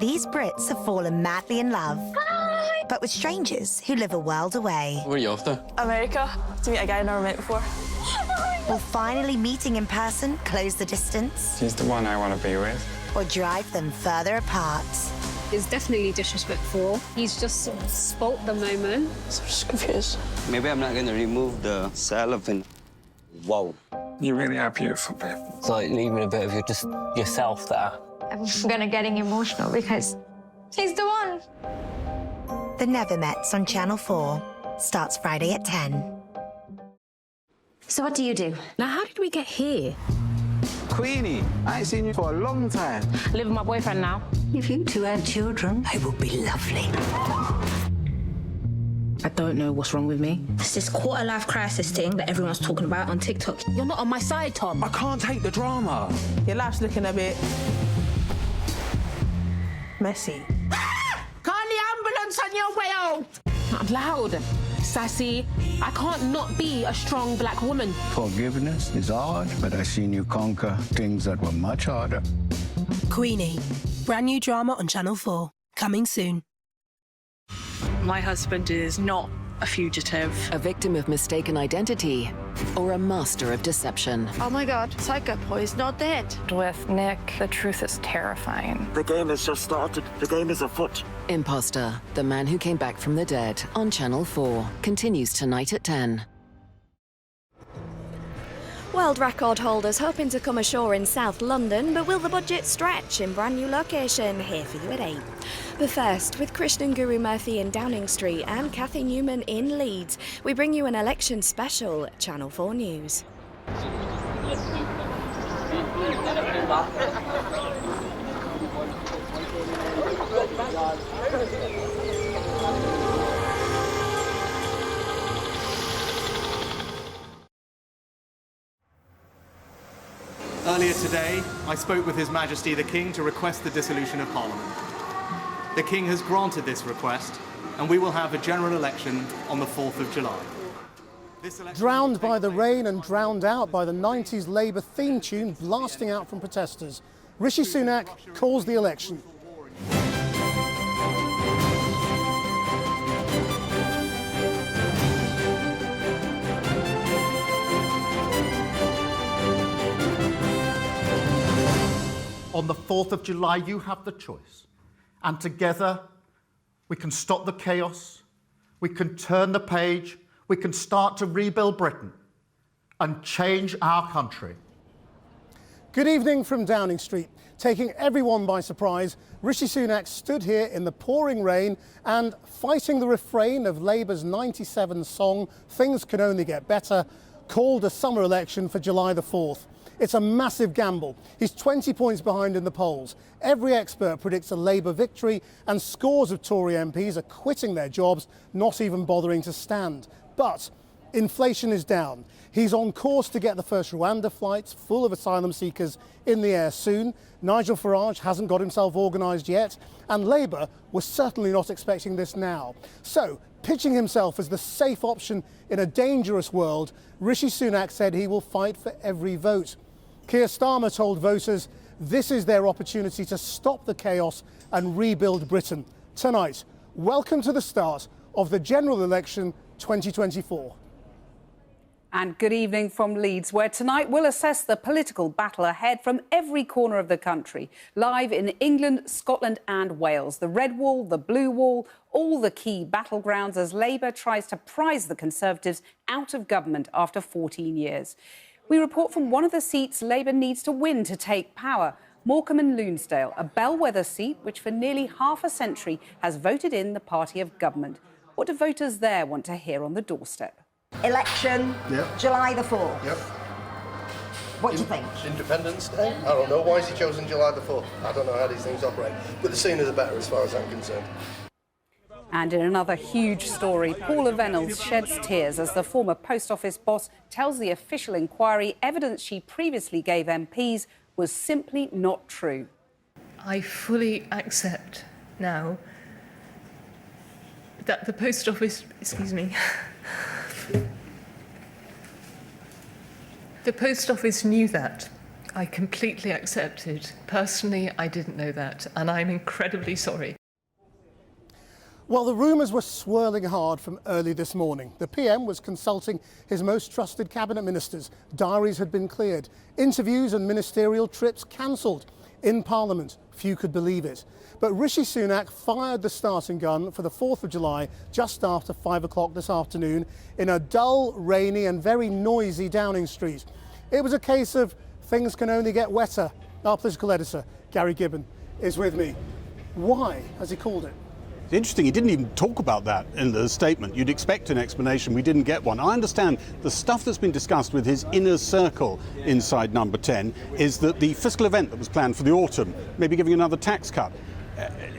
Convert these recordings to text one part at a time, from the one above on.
These Brits have fallen madly in love, but with strangers who live a world away. Where are you off to? America, to meet a guy I've never met before. Will finally meeting in person close the distance? She's the one I want to be with. Or drive them further apart? It's definitely disrespectful. He's just spoilt the moment. So I'm just confused. Maybe I'm not going to remove the cellophane. Wow. You really are beautiful, babe. It's like leaving a bit of just yourself there. I'm gonna getting emotional because he's the one. The Never Mets on Channel 4 starts Friday at 10. So what do you do? Now, how did we get here? Queenie, I ain't seen you for a long time. I live with my boyfriend now. If you two had children, it would be lovely. I don't know what's wrong with me. It's this quarter-life crisis thing that everyone's talking about on TikTok. You're not on my side, Tom. I can't take the drama. Your life's looking a bit messy. Call the ambulance on your way out. I'm loud, sassy. I can't not be a strong black woman. Forgiveness is hard, but I've seen you conquer things that were much harder. Queenie, brand new drama on Channel 4, coming soon. My husband is not a fugitive. A victim of mistaken identity or a master of deception. Oh my God, Psycho Boy is not dead. With Nick, the truth is terrifying. The game has just started. The game is afoot. Imposter, the man who came back from the dead on Channel 4, continues tonight at 10. World record holders hoping to come ashore in South London, but will the budget stretch in brand new location? Here for you at 8. But first, with Krishnan Guru Murthy in Downing Street and Cathy Newman in Leeds, we bring you an election special, Channel 4 News. Earlier today, I spoke with His Majesty the King to request the dissolution of Parliament. The King has granted this request, and we will have a general election on the 4th of July. Drowned by the rain and drowned out by the 90s Labour theme tune blasting out from protesters, Rishi Sunak calls the election. On the 4th of July, you have the choice. And together, we can stop the chaos, we can turn the page, we can start to rebuild Britain and change our country. Good evening from Downing Street. Taking everyone by surprise, Rishi Sunak stood here in the pouring rain and, fighting the refrain of Labour's 97 song, Things Can Only Get Better, called a summer election for July the 4th. It's a massive gamble. He's 20 points behind in the polls. Every expert predicts a Labour victory, and scores of Tory MPs are quitting their jobs, not even bothering to stand. But inflation is down. He's on course to get the first Rwanda flights full of asylum seekers in the air soon. Nigel Farage hasn't got himself organised yet, and Labour was certainly not expecting this now. So, pitching himself as the safe option in a dangerous world, Rishi Sunak said he will fight for every vote. Keir Starmer told voters this is their opportunity to stop the chaos and rebuild Britain. Tonight, welcome to the start of the general election 2024. And good evening from Leeds, where tonight we'll assess the political battle ahead from every corner of the country. Live in England, Scotland and Wales. The red wall, the blue wall, all the key battlegrounds as Labour tries to prise the Conservatives out of government after 14 years. We report from one of the seats Labour needs to win to take power, Morecambe and Lonsdale, a bellwether seat which for nearly half a century has voted in the party of government. What do voters there want to hear on the doorstep? Election, July the 4th. Yep. What do you think? Independence Day? I don't know. Why has he chosen July the 4th? I don't know how these things operate. But the sooner the better as far as I'm concerned. And in another huge story, Paula Venables sheds tears as the former Post Office boss tells the official inquiry evidence she previously gave MPs was simply not true. I fully accept now that the Post Office, the Post Office knew that I completely accepted. Personally, I didn't know that, and I'm incredibly sorry. Well, the rumours were swirling hard from early this morning. The PM was consulting his most trusted cabinet ministers. Diaries had been cleared. Interviews and ministerial trips cancelled. In Parliament, few could believe it. But Rishi Sunak fired the starting gun for the 4th of July just after 5 o'clock this afternoon in a dull, rainy and very noisy Downing Street. It was a case of things can only get wetter. Our political editor, Gary Gibbon, is with me. Why has he called it? It's interesting, he didn't even talk about that in the statement. You'd expect an explanation. We didn't get one. I understand the stuff that's been discussed with his inner circle inside Number 10 is that the fiscal event that was planned for the autumn, maybe giving another tax cut,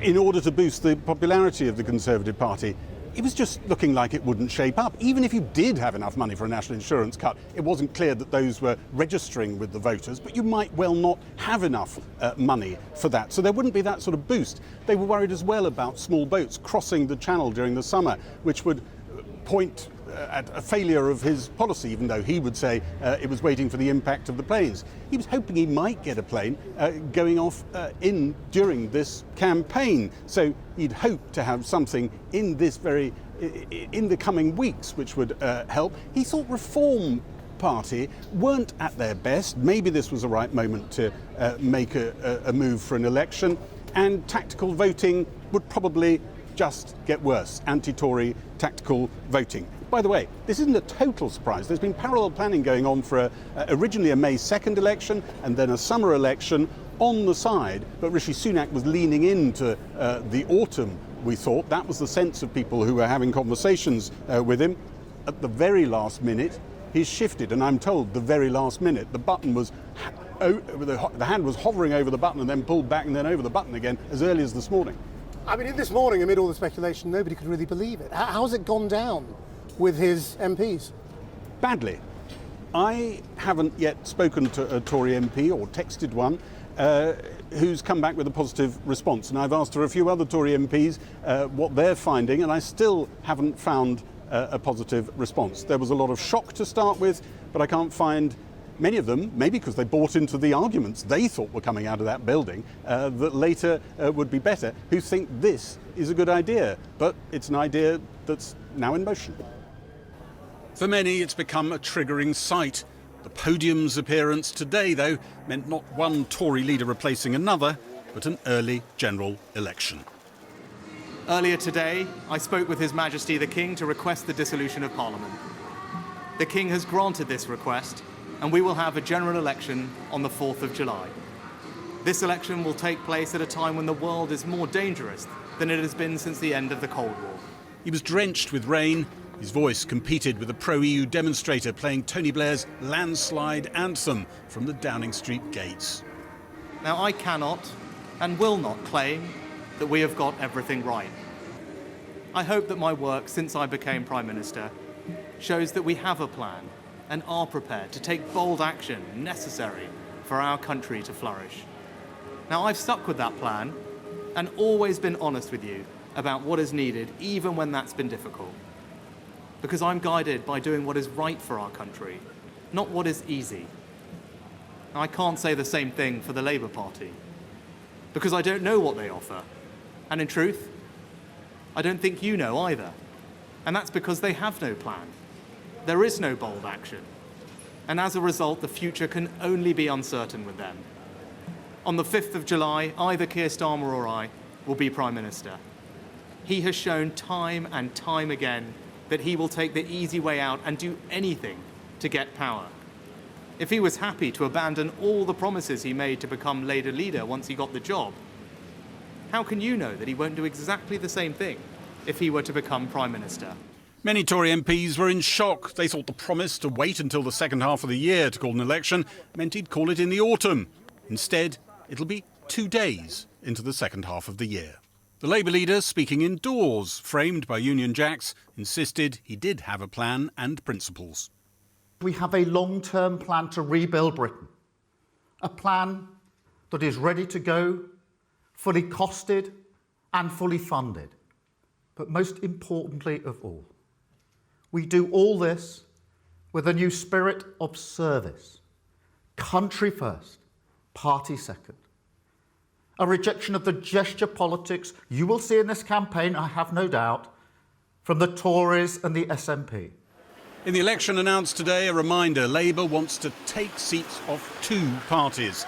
in order to boost the popularity of the Conservative Party, it was just looking like it wouldn't shape up. Even if you did have enough money for a national insurance cut, it wasn't clear that those were registering with the voters, but you might well not have enough money for that. So there wouldn't be that sort of boost. They were worried as well about small boats crossing the channel during the summer, which would point at a failure of his policy, even though he would say it was waiting for the impact of the planes. He was hoping he might get a plane going off during this campaign. So he'd hope to have something in the coming weeks which would help. He thought Reform Party weren't at their best. Maybe this was the right moment to make a move for an election, and tactical voting would probably just get worse. Anti-Tory tactical voting. By the way, this isn't a total surprise. There's been parallel planning going on for originally a May 2nd election and then a summer election on the side, but Rishi Sunak was leaning into the autumn, we thought. That was the sense of people who were having conversations with him. At the very last minute, he's shifted, and I'm told the very last minute, the button was, the hand was hovering over the button and then pulled back and then over the button again as early as this morning. I mean, this morning, amid all the speculation, nobody could really believe it. How's it gone down with his MPs? Badly. I haven't yet spoken to a Tory MP or texted one who's come back with a positive response. And I've asked her a few other Tory MPs what they're finding, and I still haven't found a positive response. There was a lot of shock to start with, but I can't find many of them, maybe because they bought into the arguments they thought were coming out of that building, that later would be better, who think this is a good idea. But it's an idea that's now in motion. For many, it's become a triggering sight. The podium's appearance today, though, meant not one Tory leader replacing another, but an early general election. Earlier today, I spoke with His Majesty the King to request the dissolution of Parliament. The King has granted this request, and we will have a general election on the 4th of July. This election will take place at a time when the world is more dangerous than it has been since the end of the Cold War. He was drenched with rain. His voice competed with a pro-EU demonstrator playing Tony Blair's landslide anthem from the Downing Street gates. Now, I cannot and will not claim that we have got everything right. I hope that my work since I became Prime Minister shows that we have a plan and are prepared to take bold action necessary for our country to flourish. Now, I've stuck with that plan and always been honest with you about what is needed, even when that's been difficult. Because I'm guided by doing what is right for our country, not what is easy. Now, I can't say the same thing for the Labour Party, because I don't know what they offer. And in truth, I don't think you know either. And that's because they have no plan. There is no bold action. And as a result, the future can only be uncertain with them. On the 5th of July, either Keir Starmer or I will be Prime Minister. He has shown time and time again that he will take the easy way out and do anything to get power. If he was happy to abandon all the promises he made to become Labour leader once he got the job, how can you know that he won't do exactly the same thing if he were to become Prime Minister? Many Tory MPs were in shock. They thought the promise to wait until the second half of the year to call an election meant he'd call it in the autumn. Instead, it'll be 2 days into the second half of the year. The Labour leader, speaking indoors, framed by Union Jacks, insisted he did have a plan and principles. We have a long-term plan to rebuild Britain. A plan that is ready to go, fully costed and fully funded. But most importantly of all, we do all this with a new spirit of service. Country first, party second. A rejection of the gesture politics you will see in this campaign, I have no doubt, from the Tories and the SNP. In the election announced today, a reminder, Labour wants to take seats off two parties.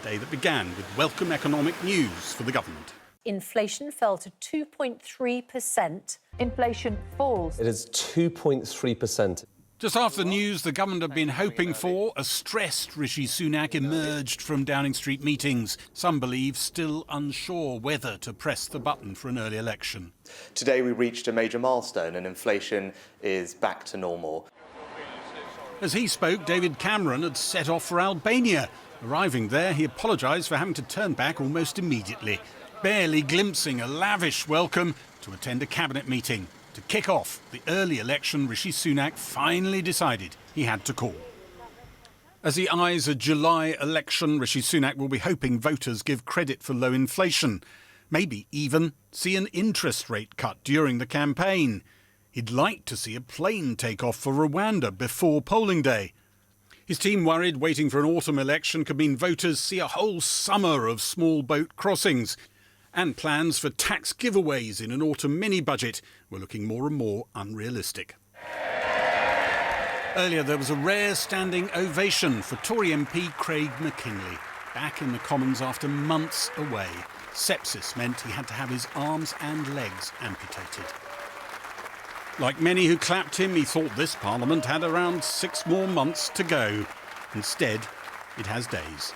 A day that began with welcome economic news for the government. Inflation fell to 2.3%. Inflation falls. It is 2.3%. Just after the news the government had been hoping for, a stressed Rishi Sunak emerged from Downing Street meetings. Some believe still unsure whether to press the button for an early election. Today we reached a major milestone and inflation is back to normal. As he spoke, David Cameron had set off for Albania. Arriving there, he apologised for having to turn back almost immediately, barely glimpsing a lavish welcome to attend a cabinet meeting. To kick off the early election, Rishi Sunak finally decided he had to call. As he eyes a July election, Rishi Sunak will be hoping voters give credit for low inflation, maybe even see an interest rate cut during the campaign. He'd like to see a plane take off for Rwanda before polling day. His team worried waiting for an autumn election could mean voters see a whole summer of small boat crossings. And plans for tax giveaways in an autumn mini-budget were looking more and more unrealistic. Earlier, there was a rare standing ovation for Tory MP Craig McKinley, back in the Commons after months away. Sepsis meant he had to have his arms and legs amputated. Like many who clapped him, he thought this Parliament had around 6 more months to go. Instead, it has days.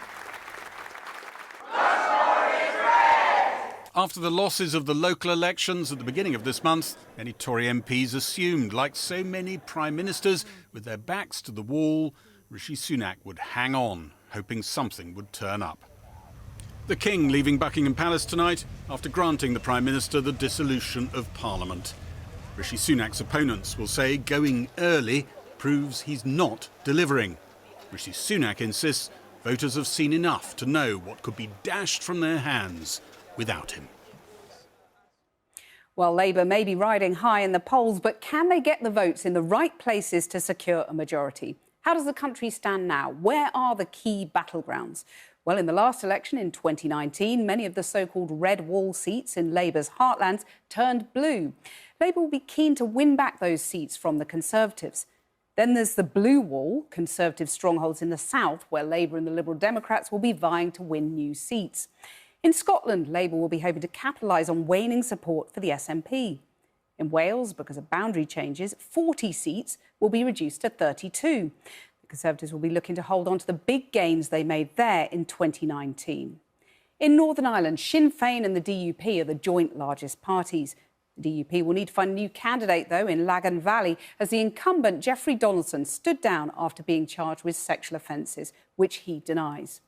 After the losses of the local elections at the beginning of this month, many Tory MPs assumed, like so many prime ministers, with their backs to the wall, Rishi Sunak would hang on, hoping something would turn up. The King leaving Buckingham Palace tonight after granting the Prime Minister the dissolution of Parliament. Rishi Sunak's opponents will say going early proves he's not delivering. Rishi Sunak insists voters have seen enough to know what could be dashed from their hands without him. Well, Labour may be riding high in the polls, but can they get the votes in the right places to secure a majority? How does the country stand now? Where are the key battlegrounds? Well, in the last election in 2019, many of the so-called red wall seats in Labour's heartlands turned blue. Labour will be keen to win back those seats from the Conservatives. Then there's the blue wall, Conservative strongholds in the south, where Labour and the Liberal Democrats will be vying to win new seats. In Scotland, Labour will be hoping to capitalise on waning support for the SNP. In Wales, because of boundary changes, 40 seats will be reduced to 32. The Conservatives will be looking to hold on to the big gains they made there in 2019. In Northern Ireland, Sinn Féin and the DUP are the joint largest parties. The DUP will need to find a new candidate, though, in Lagan Valley, as the incumbent Jeffrey Donaldson stood down after being charged with sexual offences, which he denies.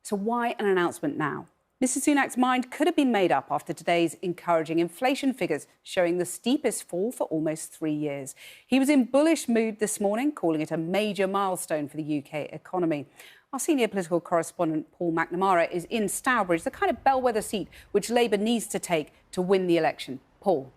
So why an announcement now? Mr Sunak's mind could have been made up after today's encouraging inflation figures, showing the steepest fall for almost 3 years. He was in bullish mood this morning, calling it a major milestone for the UK economy. Our senior political correspondent Paul McNamara is in Stourbridge, the kind of bellwether seat which Labour needs to take to win the election. Paul.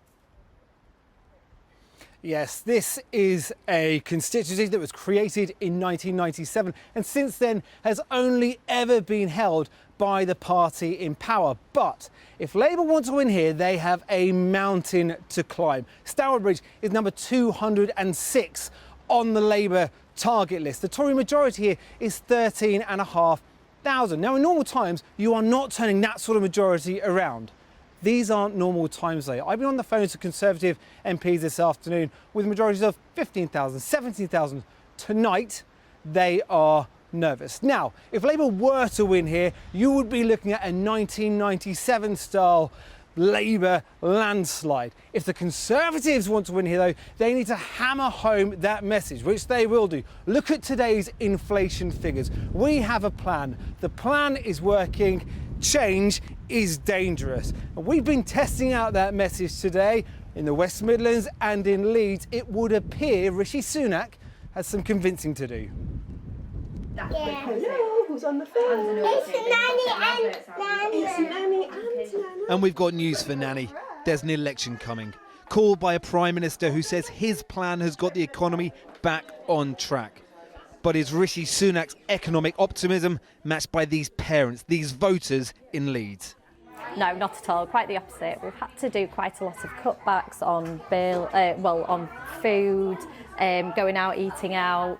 Yes, this is a constituency that was created in 1997 and since then has only ever been held by the party in power. But if Labour want to win here, they have a mountain to climb. Stourbridge is number 206 on the Labour target list. The Tory majority here is 13,500. Now, in normal times, you are not turning that sort of majority around. These aren't normal times, though. I've been on the phone to Conservative MPs this afternoon with majorities of 15,000, 17,000. Tonight, they are nervous. Now, if Labour were to win here, you would be looking at a 1997-style Labour landslide. If the Conservatives want to win here, though, they need to hammer home that message, which they will do. Look at today's inflation figures. We have a plan. The plan is working. Change is dangerous. And we've been testing out that message today in the West Midlands and in Leeds. It would appear Rishi Sunak has some convincing to do. Hello, who's on the phone? It's Nanny and Nana. And we've got news for Nanny. There's an election coming. Called by a Prime Minister who says his plan has got the economy back on track. But is Rishi Sunak's economic optimism matched by these parents, these voters in Leeds? No, not at all. Quite the opposite. We've had to do quite a lot of cutbacks on on food, going out, eating out,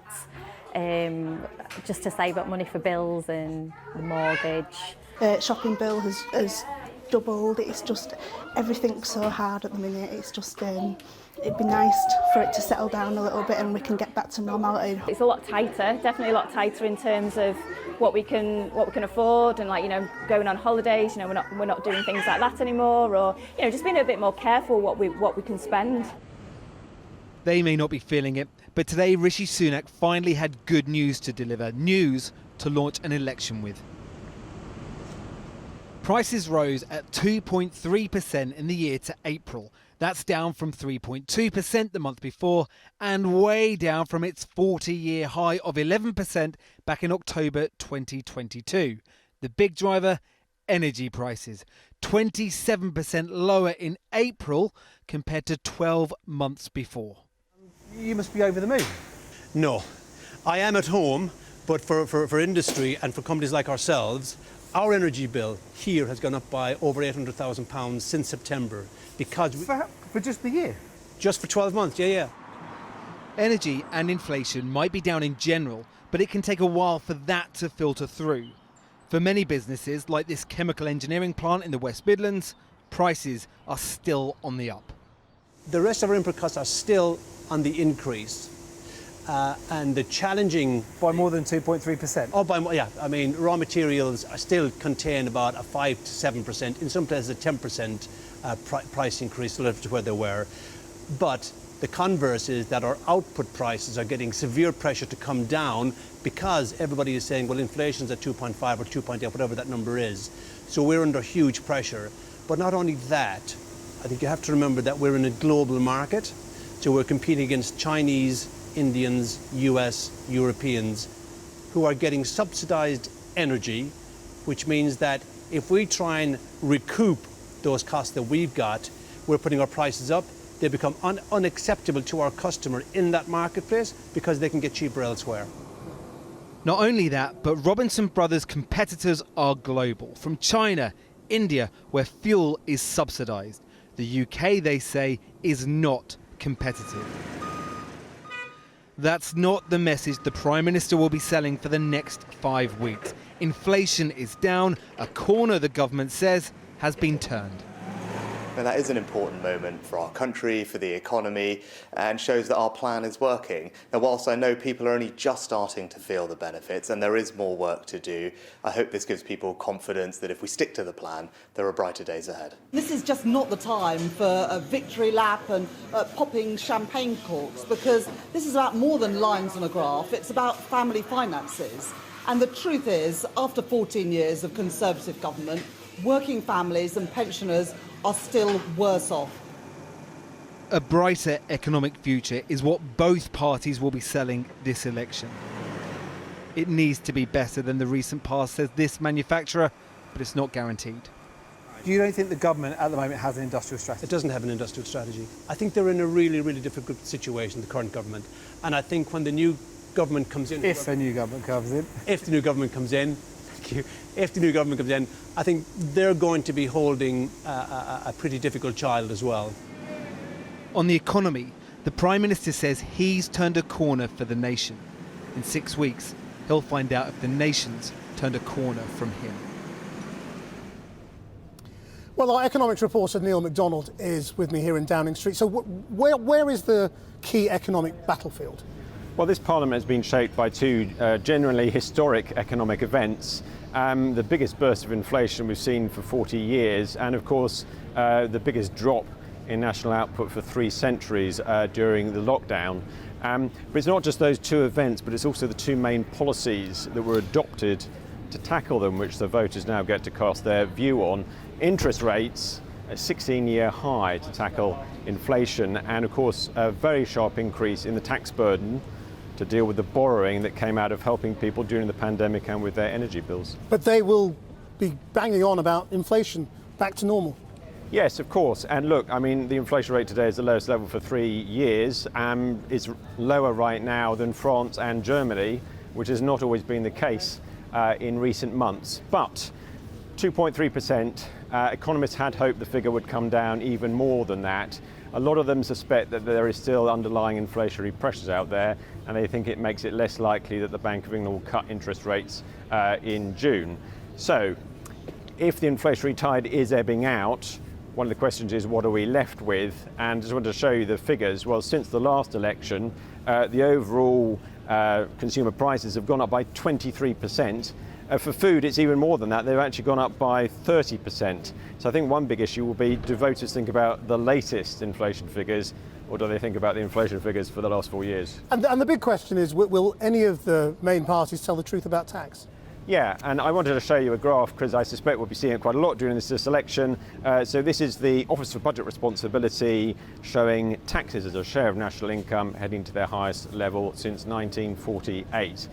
just to save up money for bills and the mortgage. Shopping bill has doubled. It's just everything's so hard at the minute. It's just it'd be nice for it to settle down a little bit and we can get back to normality. It's a lot tighter, definitely a lot tighter in terms of what we can afford, and going on holidays. We're not doing things like that anymore, or just being a bit more careful what we can spend. They may not be feeling it, but today Rishi Sunak finally had good news to deliver, news to launch an election with. Prices rose at 2.3% in the year to April. That's down from 3.2% the month before and way down from its 40-year high of 11% back in October 2022. The big driver, energy prices, 27% lower in April compared to 12 months before. You must be over the moon. No, I am at home, but for industry and for companies like ourselves, our energy bill here has gone up by over £800,000 since September because... For just the year? Just for 12 months, yeah. Energy and inflation might be down in general, but it can take a while for that to filter through. For many businesses, like this chemical engineering plant in the West Midlands, prices are still on the up. The rest of our input costs are still on the increase. And the challenging... By more than 2.3%? Oh, yeah. I mean, raw materials are still contain about a 5 to 7%, in some places a 10% price increase relative to where they were. But the converse is that our output prices are getting severe pressure to come down because everybody is saying, well, inflation's at 2.5 or 2.8, whatever that number is. So we're under huge pressure. But not only that, I think you have to remember that we're in a global market. So we're competing against Chinese, Indians, US, Europeans, who are getting subsidized energy, which means that if we try and recoup those costs that we've got, we're putting our prices up. They become unacceptable to our customer in that marketplace because they can get cheaper elsewhere. Not only that, but Robinson Brothers' competitors are global. From China, India, where fuel is subsidised. The UK, they say, is not competitive. That's not the message the Prime Minister will be selling for the next 5 weeks. Inflation is down, a corner the government says has been turned. And that is an important moment for our country, for the economy, and shows that our plan is working. Now, whilst I know people are only just starting to feel the benefits and there is more work to do, I hope this gives people confidence that if we stick to the plan, there are brighter days ahead. This is just not the time for a victory lap and popping champagne corks, because this is about more than lines on a graph. It's about family finances. And the truth is, after 14 years of Conservative government, working families and pensioners are still worse off. A brighter economic future is what both parties will be selling this election. It needs to be better than the recent past, says this manufacturer, but it's not guaranteed. You don't think the government at the moment has an industrial strategy? It doesn't have an industrial strategy. I think they're in a really, really difficult situation, the current government. And I think when the new government comes in... If a new government comes in. If the new government comes in, thank you. If the new government comes in, I think they're going to be holding a pretty difficult child as well. On the economy, the Prime Minister says he's turned a corner for the nation. In 6 weeks, he'll find out if the nation's turned a corner from him. Well, our economics reporter Neil MacDonald is with me here in Downing Street. So where is the key economic battlefield? Well, this Parliament has been shaped by two generally historic economic events. The biggest burst of inflation we've seen for 40 years, and of course the biggest drop in national output for 3 centuries during the lockdown. But it's not just those two events, but it's also the two main policies that were adopted to tackle them, which the voters now get to cast their view on. Interest rates, a 16-year high to tackle inflation, and of course a very sharp increase in the tax burden to deal with the borrowing that came out of helping people during the pandemic and with their energy bills. But they will be banging on about inflation back to normal. Yes, of course. And look, I mean, the inflation rate today is the lowest level for 3 years. It's lower right now than France and Germany, which has not always been the case in recent months. But 2.3%, economists had hoped the figure would come down even more than that. A lot of them suspect that there is still underlying inflationary pressures out there, and they think it makes it less likely that the Bank of England will cut interest rates in June. So, if the inflationary tide is ebbing out, one of the questions is, what are we left with? And I just wanted to show you the figures. Well, since the last election, the overall consumer prices have gone up by 23%. For food, it's even more than that. They've actually gone up by 30%. So I think one big issue will be, do voters think about the latest inflation figures, or do they think about the inflation figures for the last 4 years? And the big question is, will any of the main parties tell the truth about tax? Yeah, and I wanted to show you a graph because I suspect we'll be seeing it quite a lot during this election. So this is the Office for Budget Responsibility showing taxes as a share of national income heading to their highest level since 1948.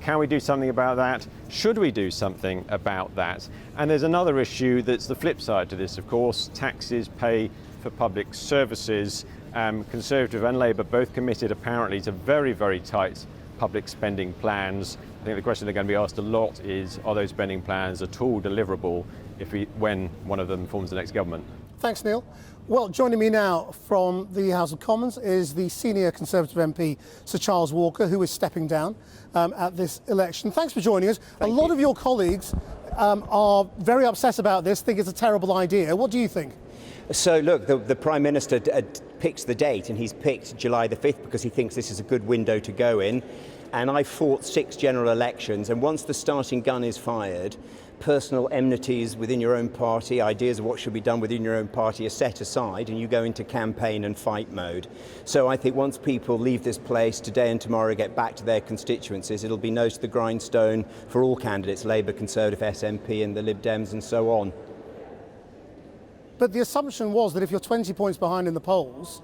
Can we do something about that? Should we do something about that? And there's another issue that's the flip side to this, of course. Taxes pay for public services. Conservative and Labour both committed apparently to very, very tight public spending plans. I think the question they're going to be asked a lot is, are those spending plans at all deliverable when one of them forms the next government? Thanks, Neil. Well, joining me now from the House of Commons is the senior Conservative MP, Sir Charles Walker, who is stepping down at this election. Thanks for joining us. A lot of your colleagues are very upset about this, think it's a terrible idea. What do you think? So look, the Prime Minister picks the date, and he's picked July the 5th because he thinks this is a good window to go in. And I fought 6 general elections, and once the starting gun is fired, personal enmities within your own party, ideas of what should be done within your own party are set aside, and you go into campaign and fight mode. So I think once people leave this place today and tomorrow, get back to their constituencies, it'll be nose to the grindstone for all candidates, Labour, Conservative, SNP and the Lib Dems and so on. But the assumption was that if you're 20 points behind in the polls,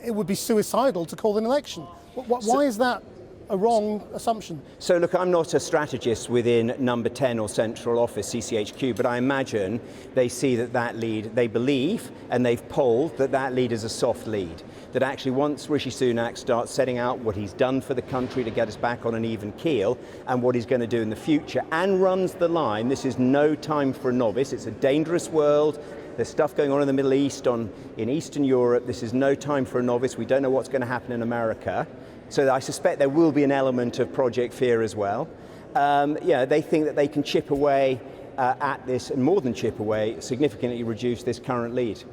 it would be suicidal to call an election. Why is that a wrong assumption? So look, I'm not a strategist within Number 10 or Central Office, CCHQ, but I imagine they see that lead, they believe, and they've polled that lead is a soft lead. That actually once Rishi Sunak starts setting out what he's done for the country to get us back on an even keel and what he's going to do in the future, and runs the line, this is no time for a novice, it's a dangerous world. There's stuff going on in the Middle East, in Eastern Europe. This is no time for a novice. We don't know what's going to happen in America. So I suspect there will be an element of Project Fear as well. They think that they can chip away at this, and more than chip away, significantly reduce this current lead.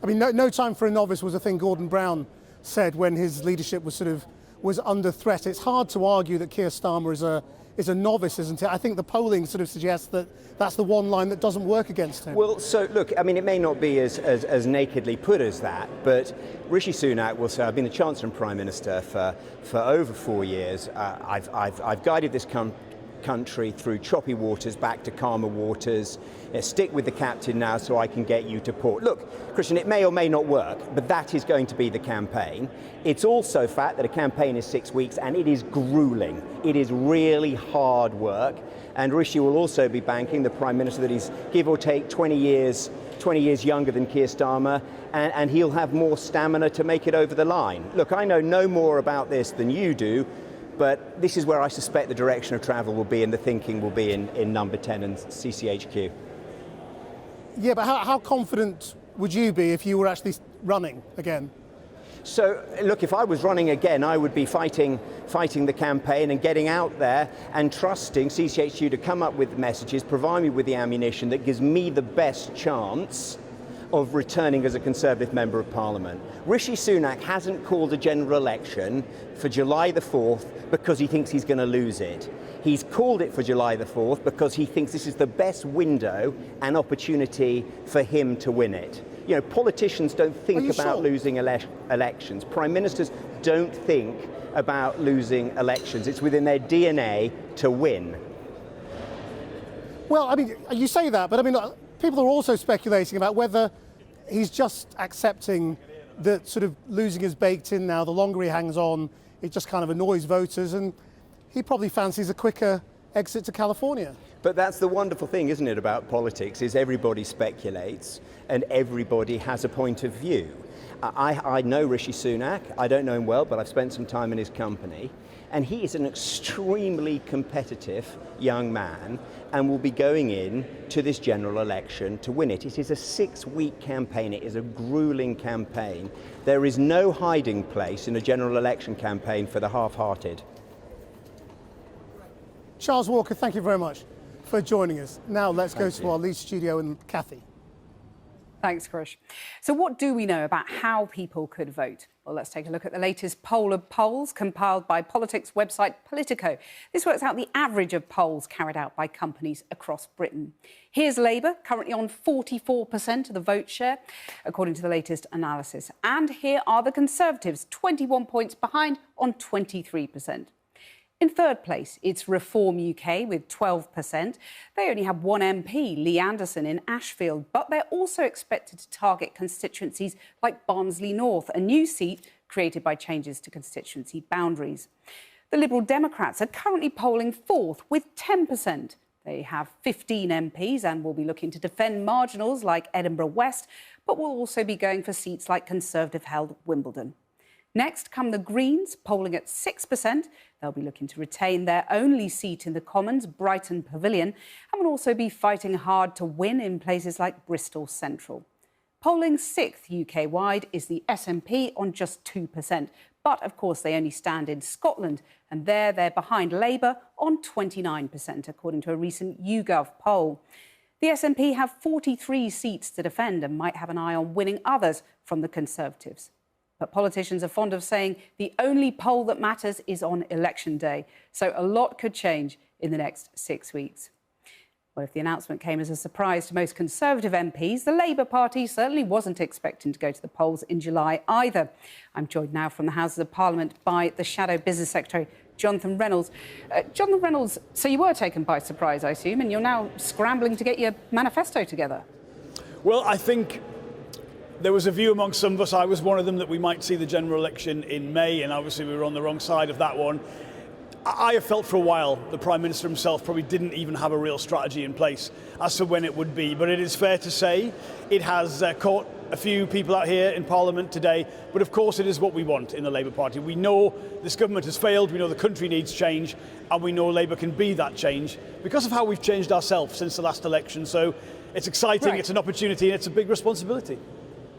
I mean, no time for a novice was a thing Gordon Brown said when his leadership was under threat. It's hard to argue that Keir Starmer is a novice, isn't it? I think the polling sort of suggests that that's the one line that doesn't work against him. Well, so look, I mean, it may not be as nakedly put as that, but Rishi Sunak will say, I've been the Chancellor and Prime Minister for over 4 years. I've guided this country through choppy waters back to calmer waters. Stick with the captain now so I can get you to port. Look, Christian, it may or may not work, but that is going to be the campaign. It's also fact that a campaign is 6 weeks and it is grueling. It is really hard work. And Rishi will also be banking, the Prime Minister, that he's give or take 20 years younger than Keir Starmer, and he'll have more stamina to make it over the line. Look, I know no more about this than you do, but this is where I suspect the direction of travel will be and the thinking will be in Number 10 and CCHQ. Yeah, but how confident would you be if you were actually running again? So, look, if I was running again, I would be fighting the campaign and getting out there and trusting CCHQ to come up with messages, provide me with the ammunition that gives me the best chance of returning as a Conservative Member of Parliament. Rishi Sunak hasn't called a general election for July the 4th because he thinks he's going to lose it. He's called it for July the 4th because he thinks this is the best window and opportunity for him to win it. You know, politicians don't think about losing elections. Prime Ministers don't think about losing elections. It's within their DNA to win. Well, I mean, you say that, but I mean, people are also speculating about whether he's just accepting that sort of losing is baked in now. The longer he hangs on, it just kind of annoys voters, and he probably fancies a quicker exit to California. But that's the wonderful thing, isn't it, about politics, is everybody speculates and everybody has a point of view. I know Rishi Sunak. I don't know him well, but I've spent some time in his company. And he is an extremely competitive young man and will be going in to this general election to win it. It is a 6-week campaign. It is a grueling campaign. There is no hiding place in a general election campaign for the half-hearted. Charles Walker, thank you very much for joining us. Now let's go to our Leeds studio and Kathy. Thanks, Krish. So what do we know about how people could vote? Well, let's take a look at the latest poll of polls compiled by politics website Politico. This works out the average of polls carried out by companies across Britain. Here's Labour, currently on 44% of the vote share, according to the latest analysis. And here are the Conservatives, 21 points behind on 23%. In third place, it's Reform UK with 12%. They only have one MP, Lee Anderson, in Ashfield, but they're also expected to target constituencies like Barnsley North, a new seat created by changes to constituency boundaries. The Liberal Democrats are currently polling fourth with 10%. They have 15 MPs and will be looking to defend marginals like Edinburgh West, but will also be going for seats like Conservative-held Wimbledon. Next come the Greens, polling at 6%. They'll be looking to retain their only seat in the Commons, Brighton Pavilion, and will also be fighting hard to win in places like Bristol Central. Polling sixth UK-wide is the SNP on just 2%. But, of course, they only stand in Scotland, and there they're behind Labour on 29%, according to a recent YouGov poll. The SNP have 43 seats to defend and might have an eye on winning others from the Conservatives. But politicians are fond of saying the only poll that matters is on election day. So a lot could change in the next 6 weeks. Well, if the announcement came as a surprise to most Conservative MPs, the Labour Party certainly wasn't expecting to go to the polls in July either. I'm joined now from the Houses of Parliament by the Shadow Business Secretary, Jonathan Reynolds. Jonathan Reynolds, so you were taken by surprise, I assume, and you're now scrambling to get your manifesto together. Well, I think there was a view amongst some of us, I was one of them, that we might see the general election in May, and obviously we were on the wrong side of that one. I have felt for a while the Prime Minister himself probably didn't even have a real strategy in place as to when it would be, but it is fair to say it has caught a few people out here in Parliament today, but of course it is what we want in the Labour Party. We know this government has failed, we know the country needs change, and we know Labour can be that change because of how we've changed ourselves since the last election. So it's exciting, It's an opportunity, and it's a big responsibility.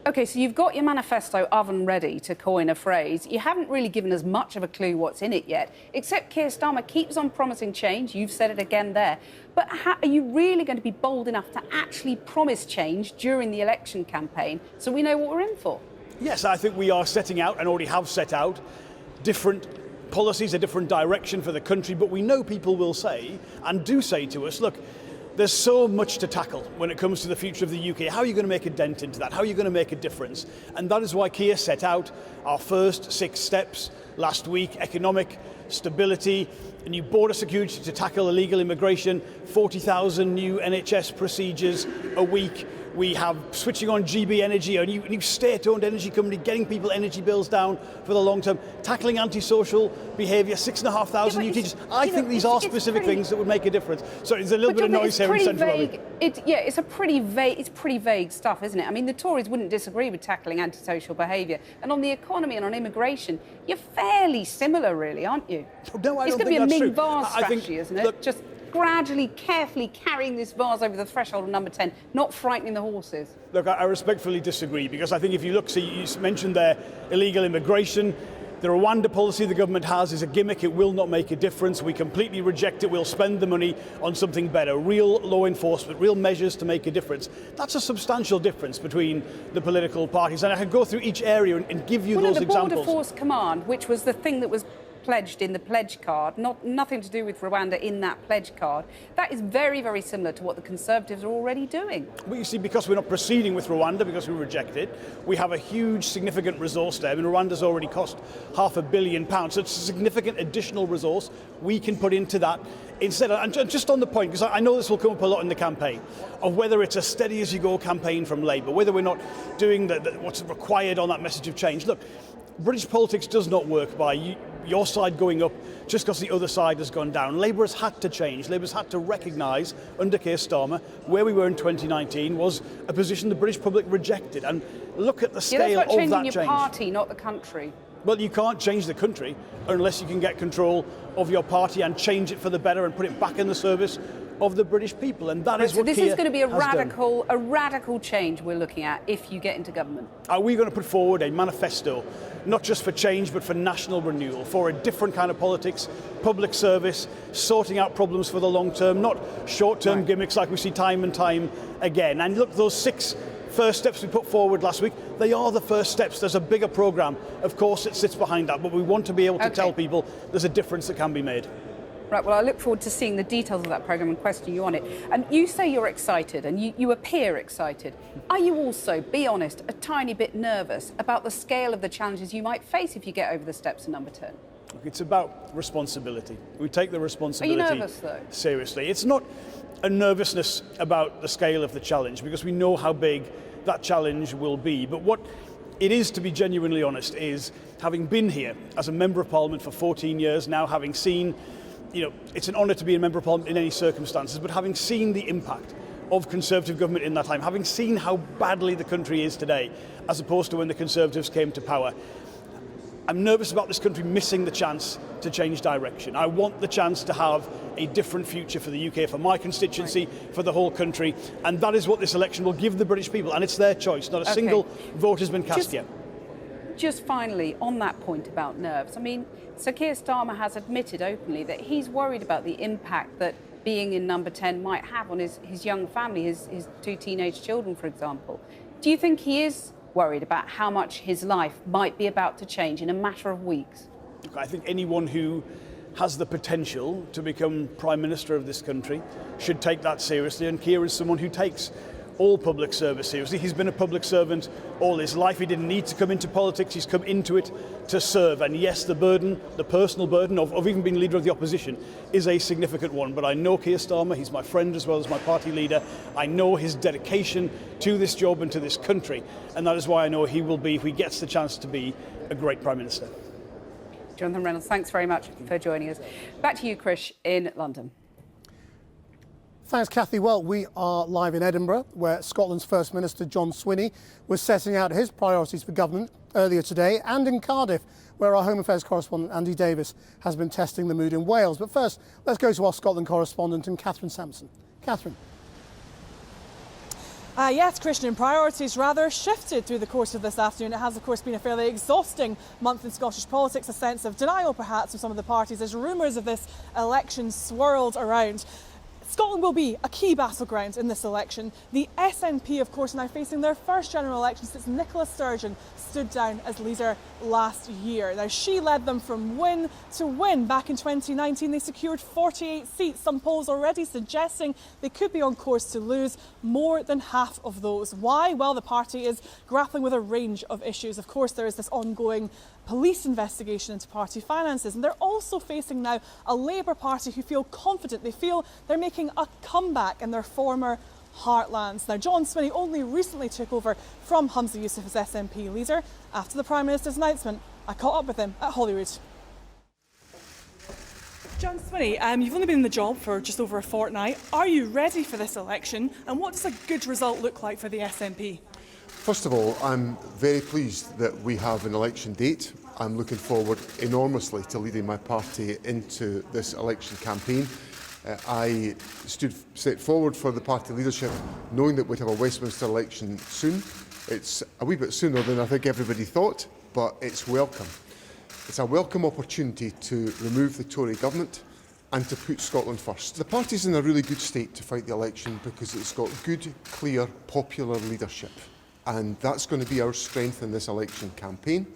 OK, so you've got your manifesto oven ready, to coin a phrase. You haven't really given us much of a clue what's in it yet, except Keir Starmer keeps on promising change. You've said it again there. But are you really going to be bold enough to actually promise change during the election campaign so we know what we're in for? Yes, I think we are setting out, and already have set out, different policies, a different direction for the country. But we know people will say, and do say to us, look, there's so much to tackle when it comes to the future of the UK. How are you going to make a dent into that? How are you going to make a difference? And that is why Keir set out our first 6 steps last week: economic stability, a new border security to tackle illegal immigration, 40,000 new NHS procedures a week. We have switching on GB Energy, a new state-owned energy company, getting people energy bills down for the long term, tackling antisocial behaviour, 6,500 new teachers. I think these are specific things that would make a difference. So there's a little bit of noise here in Central London. It's pretty vague stuff, isn't it? I mean, the Tories wouldn't disagree with tackling antisocial behaviour. And on the economy and on immigration, you're fairly similar, really, aren't you? No, I don't think that's true. It's going to be a big vase strategy, isn't it? Look, just gradually, carefully carrying this vase over the threshold of number 10, not frightening the horses. Look, I respectfully disagree, because I think if you look, so you mentioned there illegal immigration. The Rwanda policy the government has is a gimmick. It will not make a difference. We completely reject it. We'll spend the money on something better, real law enforcement, real measures to make a difference. That's a substantial difference between the political parties. And I can go through each area and give you those examples. The Border Force Command, which was the thing that was pledged in the pledge card, nothing to do with Rwanda in that pledge card, that is very, very similar to what the Conservatives are already doing. Well, you see, because we're not proceeding with Rwanda, because we reject it, we have a huge, significant resource there. I mean, Rwanda's already cost £500 million, so it's a significant additional resource we can put into that instead. And just on the point, because I know this will come up a lot in the campaign, of whether it's a steady-as-you-go campaign from Labour, whether we're not doing what's required on that message of change. Look, British politics does not work by your side going up just because the other side has gone down. Labour has had to change. Labour's had to recognise, under Keir Starmer, where we were in 2019 was a position the British public rejected. And look at the scale that's about of changing that your change. party, not the country. Well, you can't change the country unless you can get control of your party and change it for the better and put it back in the service of the British people. And that is So what this Keir is going to be a has done. radical change we're looking at if you get into government. Are we going to put forward a manifesto, not just for change, but for national renewal, for a different kind of politics, public service, sorting out problems for the long term, not short-term gimmicks like we see time and time again. And look, those 6 first steps we put forward last week, they are the first steps. There's a bigger programme, of course, that sits behind that, but we want to be able to tell people there's a difference that can be made. Right, well, I look forward to seeing the details of that programme and question you on it. And you say you're excited, and you appear excited. Are you also, be honest, a tiny bit nervous about the scale of the challenges you might face if you get over the steps to number 10? It's about responsibility. We take the responsibility Are you nervous, though? seriously. It's not a nervousness about the scale of the challenge, because we know how big that challenge will be. But what it is, to be genuinely honest, is having been here as a Member of Parliament for 14 years now, having seen, it's an honour to be a Member of Parliament in any circumstances, but having seen the impact of Conservative government in that time, having seen how badly the country is today, as opposed to when the Conservatives came to power, I'm nervous about this country missing the chance to change direction. I want the chance to have a different future for the UK, for my constituency, for the whole country, and that is what this election will give the British people, and it's their choice. Not a single vote has been cast yet. Just finally, on that point about nerves, I mean, Sir Keir Starmer has admitted openly that he's worried about the impact that being in number 10 might have on his young family, his 2 teenage children, for example. Do you think he is worried about how much his life might be about to change in a matter of weeks? I think anyone who has the potential to become Prime Minister of this country should take that seriously, and Keir is someone who takes all public service seriously. He's been a public servant all his life. He didn't need to come into politics. He's come into it to serve. And yes, the burden, the personal burden of even being leader of the opposition is a significant one. But I know Keir Starmer, he's my friend as well as my party leader. I know his dedication to this job and to this country. And that is why I know he will be, if he gets the chance to be, a great Prime Minister. Jonathan Reynolds, thanks very much for joining us. Back to you, Krish, in London. Thanks, Kathy. Well, we are live in Edinburgh, where Scotland's First Minister John Swinney was setting out his priorities for government earlier today, and in Cardiff, where our Home Affairs correspondent Andy Davis has been testing the mood in Wales. But first, let's go to our Scotland correspondent in Catherine Sampson. Catherine. Yes, Christian, priorities rather shifted through the course of this afternoon. It has, of course, been a fairly exhausting month in Scottish politics, a sense of denial, perhaps, of some of the parties as rumours of this election swirled around. Scotland will be a key battleground in this election. The SNP, of course, are now facing their first general election since Nicola Sturgeon stood down as leader last year. Now, she led them from win to win. Back in 2019, they secured 48 seats. Some polls already suggesting they could be on course to lose more than half of those. Why? Well, the party is grappling with a range of issues. Of course, there is this ongoing police investigation into party finances, and they're also facing now a Labour Party who feel confident. They feel they're making a comeback in their former heartlands. Now, John Swinney only recently took over from Humza Yousaf as SNP leader. After the Prime Minister's announcement, I caught up with him at Holyrood. John Swinney, you've only been in the job for just over a fortnight. Are you ready for this election, and what does a good result look like for the SNP? First of all, I'm very pleased that we have an election date. I'm looking forward enormously to leading my party into this election campaign. I set forward for the party leadership knowing that we'd have a Westminster election soon. It's a wee bit sooner than I think everybody thought, but it's welcome. It's a welcome opportunity to remove the Tory government and to put Scotland first. The party's in a really good state to fight the election because it's got good, clear, popular leadership. And that's going to be our strength in this election campaign.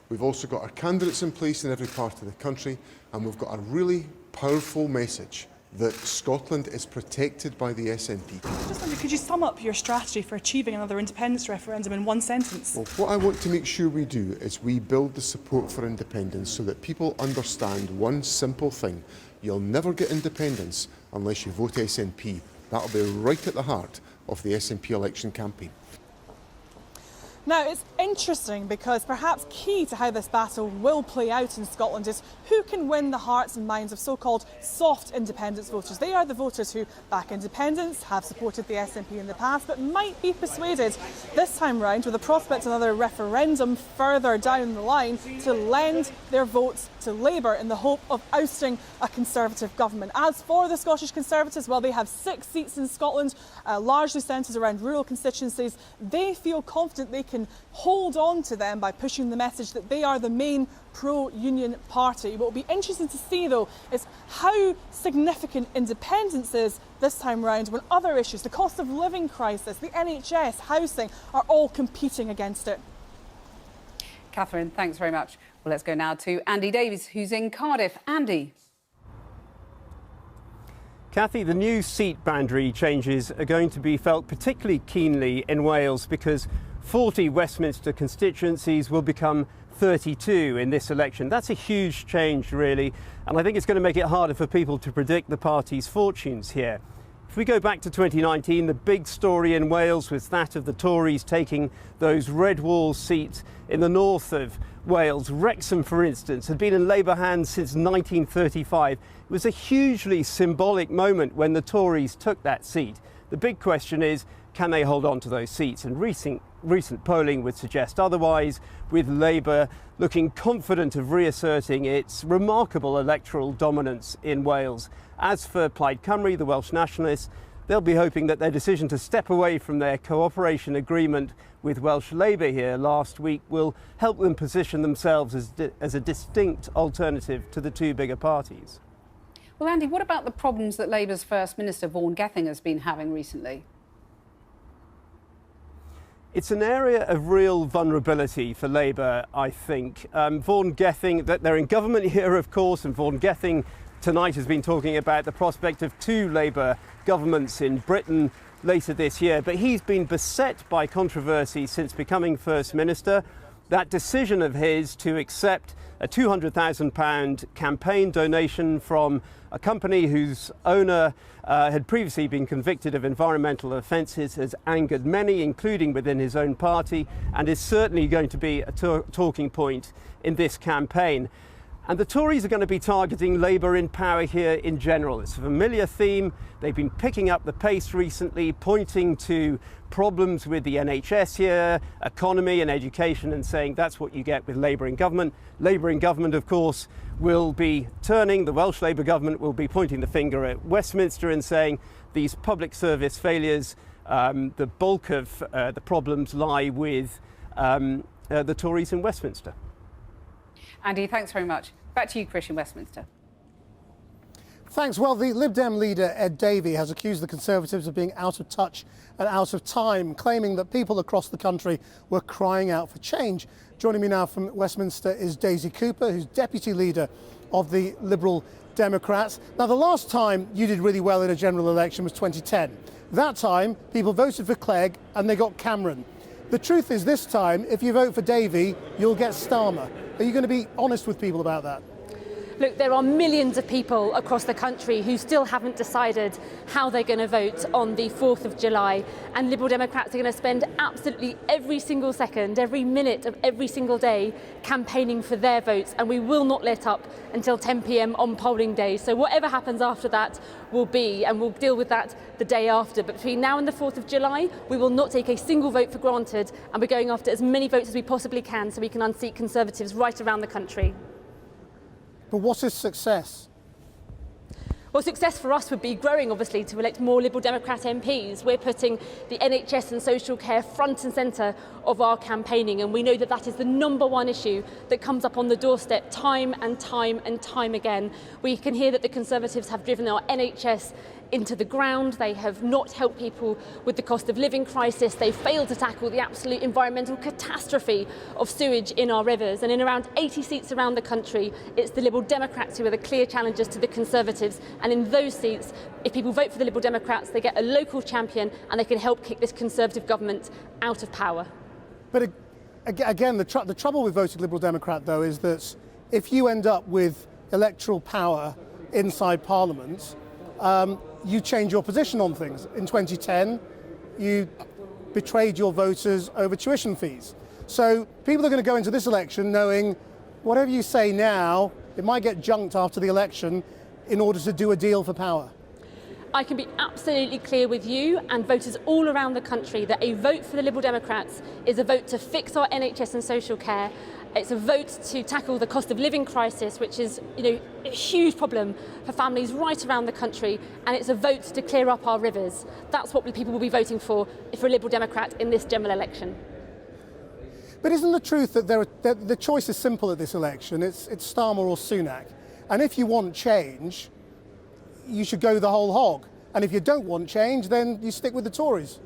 We've also got our candidates in place in every part of the country, and we've got a really powerful message that Scotland is protected by the SNP. Just wonder, could you sum up your strategy for achieving another independence referendum in one sentence? Well, what I want to make sure we do is we build the support for independence so that people understand one simple thing. You'll never get independence unless you vote SNP. That'll be right at the heart of the SNP election campaign. Now, it's interesting because perhaps key to how this battle will play out in Scotland is who can win the hearts and minds of so-called soft independence voters. They are the voters who back independence, have supported the SNP in the past, but might be persuaded this time round, with the prospect of another referendum further down the line, to lend their votes to Labour in the hope of ousting a Conservative government. As for the Scottish Conservatives, well, they have 6 seats in Scotland, largely centred around rural constituencies. They feel confident they can hold on to them by pushing the message that they are the main pro-union party. What will be interesting to see, though, is how significant independence is this time round when other issues, the cost of living crisis, the NHS, housing, are all competing against it. Catherine, thanks very much. Well, let's go now to Andy Davies, who's in Cardiff. Andy. Cathy, the new seat boundary changes are going to be felt particularly keenly in Wales because 40 Westminster constituencies will become 32 in this election. That's a huge change, really, and I think it's going to make it harder for people to predict the party's fortunes here. If we go back to 2019, the big story in Wales was that of the Tories taking those red wall seats in the north of Wales. Wrexham, for instance, had been in Labour hands since 1935. It was a hugely symbolic moment when the Tories took that seat. The big question is, can they hold on to those seats? And recent polling would suggest otherwise, with Labour looking confident of reasserting its remarkable electoral dominance in Wales. As for Plaid Cymru, the Welsh nationalists, they'll be hoping that their decision to step away from their cooperation agreement with Welsh Labour here last week will help them position themselves as a distinct alternative to the two bigger parties. Well, Andy, what about the problems that Labour's First Minister Vaughan Gething has been having recently? It's an area of real vulnerability for Labour, I think. Vaughan Gething, that they're in government here, of course, and Vaughan Gething tonight has been talking about the prospect of 2 Labour governments in Britain later this year. But he's been beset by controversy since becoming First Minister. That decision of his to accept a £200,000 campaign donation from a company whose owner had previously been convicted of environmental offences has angered many, including within his own party, and is certainly going to be a talking point in this campaign. And the Tories are going to be targeting Labour in power here in general. It's a familiar theme. They've been picking up the pace recently, pointing to problems with the NHS here, economy and education, and saying that's what you get with Labour in government. Labour in government, of course, will be turning, the Welsh Labour government will be pointing the finger at Westminster and saying these public service failures, the bulk of the problems lie with the Tories in Westminster. Andy, thanks very much. Back to you, Chris, in Westminster. Thanks. Well, the Lib Dem leader, Ed Davey, has accused the Conservatives of being out of touch and out of time, claiming that people across the country were crying out for change. Joining me now from Westminster is Daisy Cooper, who's deputy leader of the Liberal Democrats. Now, the last time you did really well in a general election was 2010. That time, people voted for Clegg and they got Cameron. The truth is, this time, if you vote for Davey, you'll get Starmer. Are you going to be honest with people about that? Look, there are millions of people across the country who still haven't decided how they're going to vote on the 4th of July. And Liberal Democrats are going to spend absolutely every single second, every minute of every single day campaigning for their votes. And we will not let up until 10 p.m. on polling day. So whatever happens after that will be, and we'll deal with that the day after. But between now and the 4th of July, we will not take a single vote for granted. And we're going after as many votes as we possibly can so we can unseat Conservatives right around the country. But what is success? Well, success for us would be growing, obviously, to elect more Liberal Democrat MPs. We're putting the NHS and social care front and centre of our campaigning, and we know that that is the #1 issue that comes up on the doorstep time and time and time again. We can hear that the Conservatives have driven our NHS into the ground. They have not helped people with the cost of living crisis. They failed to tackle the absolute environmental catastrophe of sewage in our rivers. And in around 80 seats around the country, it's the Liberal Democrats who are the clear challengers to the Conservatives. And in those seats, if people vote for the Liberal Democrats, they get a local champion and they can help kick this Conservative government out of power. But again, the trouble with voting Liberal Democrat, though, is that if you end up with electoral power inside Parliament, you change your position on things. In 2010, you betrayed your voters over tuition fees. So people are going to go into this election knowing whatever you say now, it might get junked after the election in order to do a deal for power. I can be absolutely clear with you and voters all around the country that a vote for the Liberal Democrats is a vote to fix our NHS and social care. It's a vote to tackle the cost of living crisis, which is, a huge problem for families right around the country, and it's a vote to clear up our rivers. That's what people will be voting for a Liberal Democrat in this general election. But isn't the truth that the choice is simple at this election? It's Starmer or Sunak. And if you want change, you should go the whole hog. And if you don't want change, then you stick with the Tories.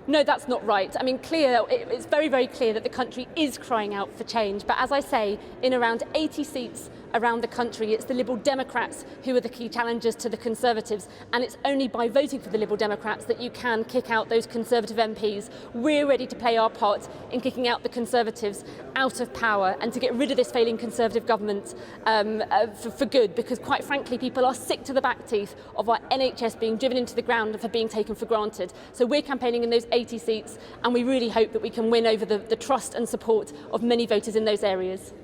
No, that's not right. I mean, it's very, very clear that the country is crying out for change. But as I say, in around 80 seats around the country, it's the Liberal Democrats who are the key challengers to the Conservatives. And it's only by voting for the Liberal Democrats that you can kick out those Conservative MPs. We're ready to play our part in kicking out the Conservatives out of power and to get rid of this failing Conservative government for good, because quite frankly, people are sick to the back teeth of our NHS being driven into the ground and for being taken for granted. So we're campaigning in those 80 seats, and we really hope that we can win over the trust and support of many voters in those areas.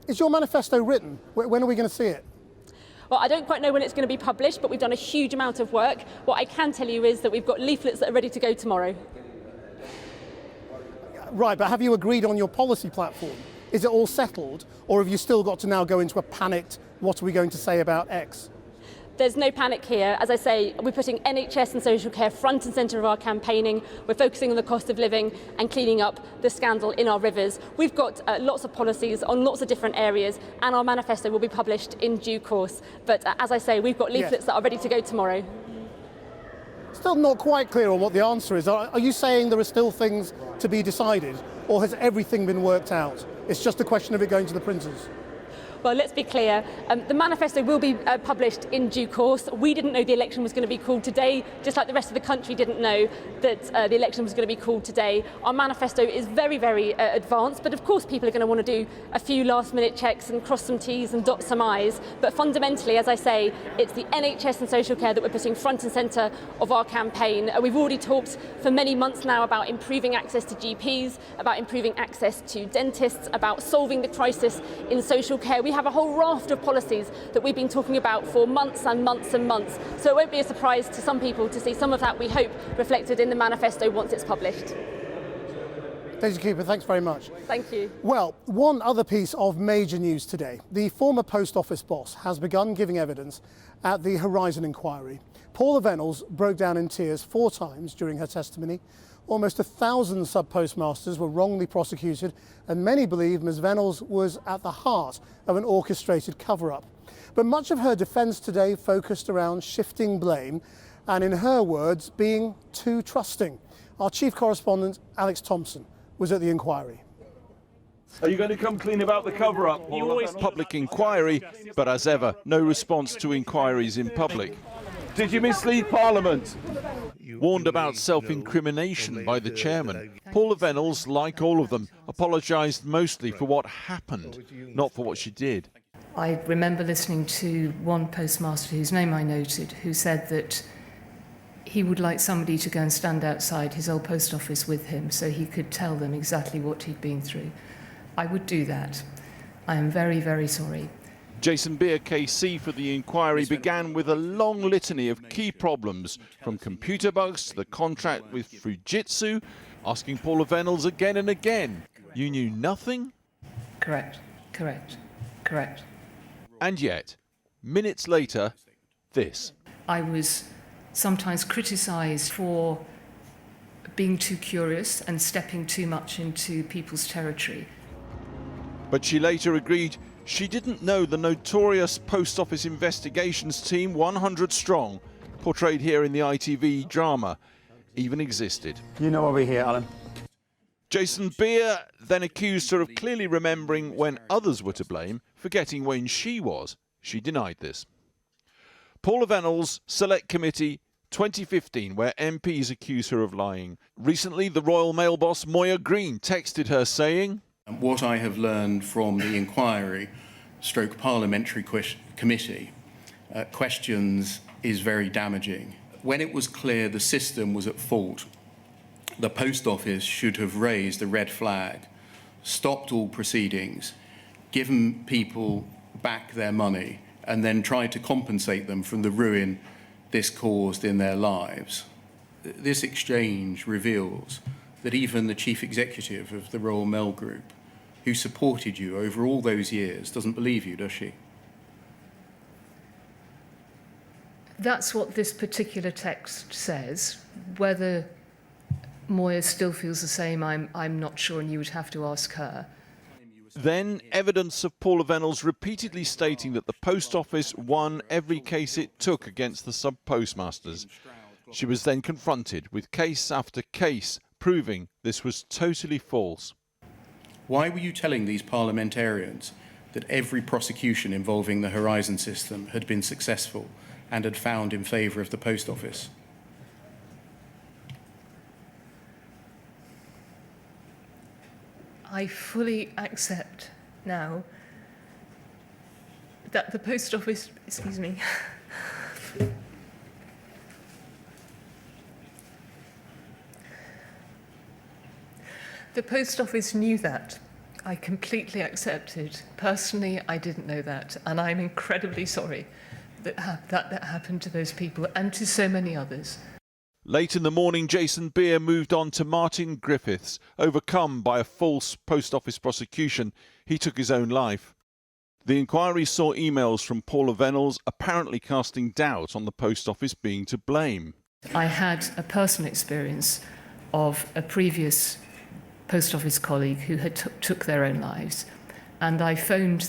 Is your manifesto written? When are we going to see it? Well, I don't quite know when it's going to be published, but we've done a huge amount of work. What I can tell you is that we've got leaflets that are ready to go tomorrow. Right, but have you agreed on your policy platform? Is it all settled, or have you still got to now go into a panicked, what are we going to say about X? There's no panic here. As I say, we're putting NHS and social care front and centre of our campaigning. We're focusing on the cost of living and cleaning up the scandal in our rivers. We've got lots of policies on lots of different areas, and our manifesto will be published in due course. But as I say, we've got leaflets that are ready to go tomorrow. Still not quite clear on what the answer is. Are you saying there are still things to be decided, or has everything been worked out? It's just a question of it going to the printers. Well, let's be clear. The manifesto will be published in due course. We didn't know the election was going to be called today, just like the rest of the country didn't know that the election was going to be called today. Our manifesto is very, very advanced, but of course people are going to want to do a few last-minute checks and cross some T's and dot some I's. But fundamentally, as I say, it's the NHS and social care that we're putting front and centre of our campaign. We've already talked for many months now about improving access to GPs, about improving access to dentists, about solving the crisis in social care. We have a whole raft of policies that we've been talking about for months and months and months. So it won't be a surprise to some people to see some of that, we hope, reflected in the manifesto once it's published. Daisy Cooper, thanks very much. Thank you. Well, one other piece of major news today. The former Post Office boss has begun giving evidence at the Horizon inquiry. Paula Venables broke down in tears 4 times during her testimony. Almost 1,000 sub-postmasters were wrongly prosecuted, and many believe Ms Venables was at the heart of an orchestrated cover-up. But much of her defence today focused around shifting blame and, in her words, being too trusting. Our chief correspondent, Alex Thompson, was at the inquiry. Are you going to come clean about the cover-up? Public inquiry, but as ever, no response to inquiries in public. Did you mislead Parliament? Warned about self-incrimination by the chairman. Paula Venables, like all of them, apologised mostly for what happened, not for what she did. I remember listening to one postmaster whose name I noted, who said that he would like somebody to go and stand outside his old post office with him so he could tell them exactly what he'd been through. I would do that. I am very, very sorry. Jason Beer, KC for the inquiry, began with a long litany of key problems, from computer bugs to the contract with Fujitsu, asking Paula Venables again and again, "You knew nothing?" Correct, correct, correct. And yet, minutes later, this. I was sometimes criticised for being too curious and stepping too much into people's territory. But she later agreed she didn't know the notorious Post Office investigations team, 100 strong, portrayed here in the ITV drama, even existed. You know why we're here, Alan. Jason Beer then accused her of clearly remembering when others were to blame, forgetting when she was. She denied this. Paula Venables, Select Committee, 2015, where MPs accuse her of lying. Recently, the Royal Mail boss Moya Green texted her saying, "What I have learned from the inquiry / parliamentary committee questions is very damaging. When it was clear the system was at fault The Post Office should have raised a red flag, stopped all proceedings, given people back their money, and then tried to compensate them from the ruin this caused in their lives. This exchange reveals that even the chief executive of the Royal Mail Group, who supported you over all those years, doesn't believe you, does she? That's what this particular text says. Whether Moya still feels the same, I'm not sure, and you would have to ask her. Then evidence of Paula Venables repeatedly stating that the Post Office won every case it took against the sub-postmasters. She was then confronted with case after case proving this was totally false. Why were you telling these parliamentarians that every prosecution involving the Horizon system had been successful and had found in favour of the Post Office? I fully accept now that the Post Office, excuse me, the Post Office knew that. I completely accepted. Personally, I didn't know that, and I'm incredibly sorry that that happened to those people and to so many others. Late in the morning, Jason Beer moved on to Martin Griffiths. Overcome by a false Post Office prosecution, he took his own life. The inquiry saw emails from Paula Venables apparently casting doubt on the Post Office being to blame. I had a personal experience of a previous Post Office colleague who had took their own lives, and I phoned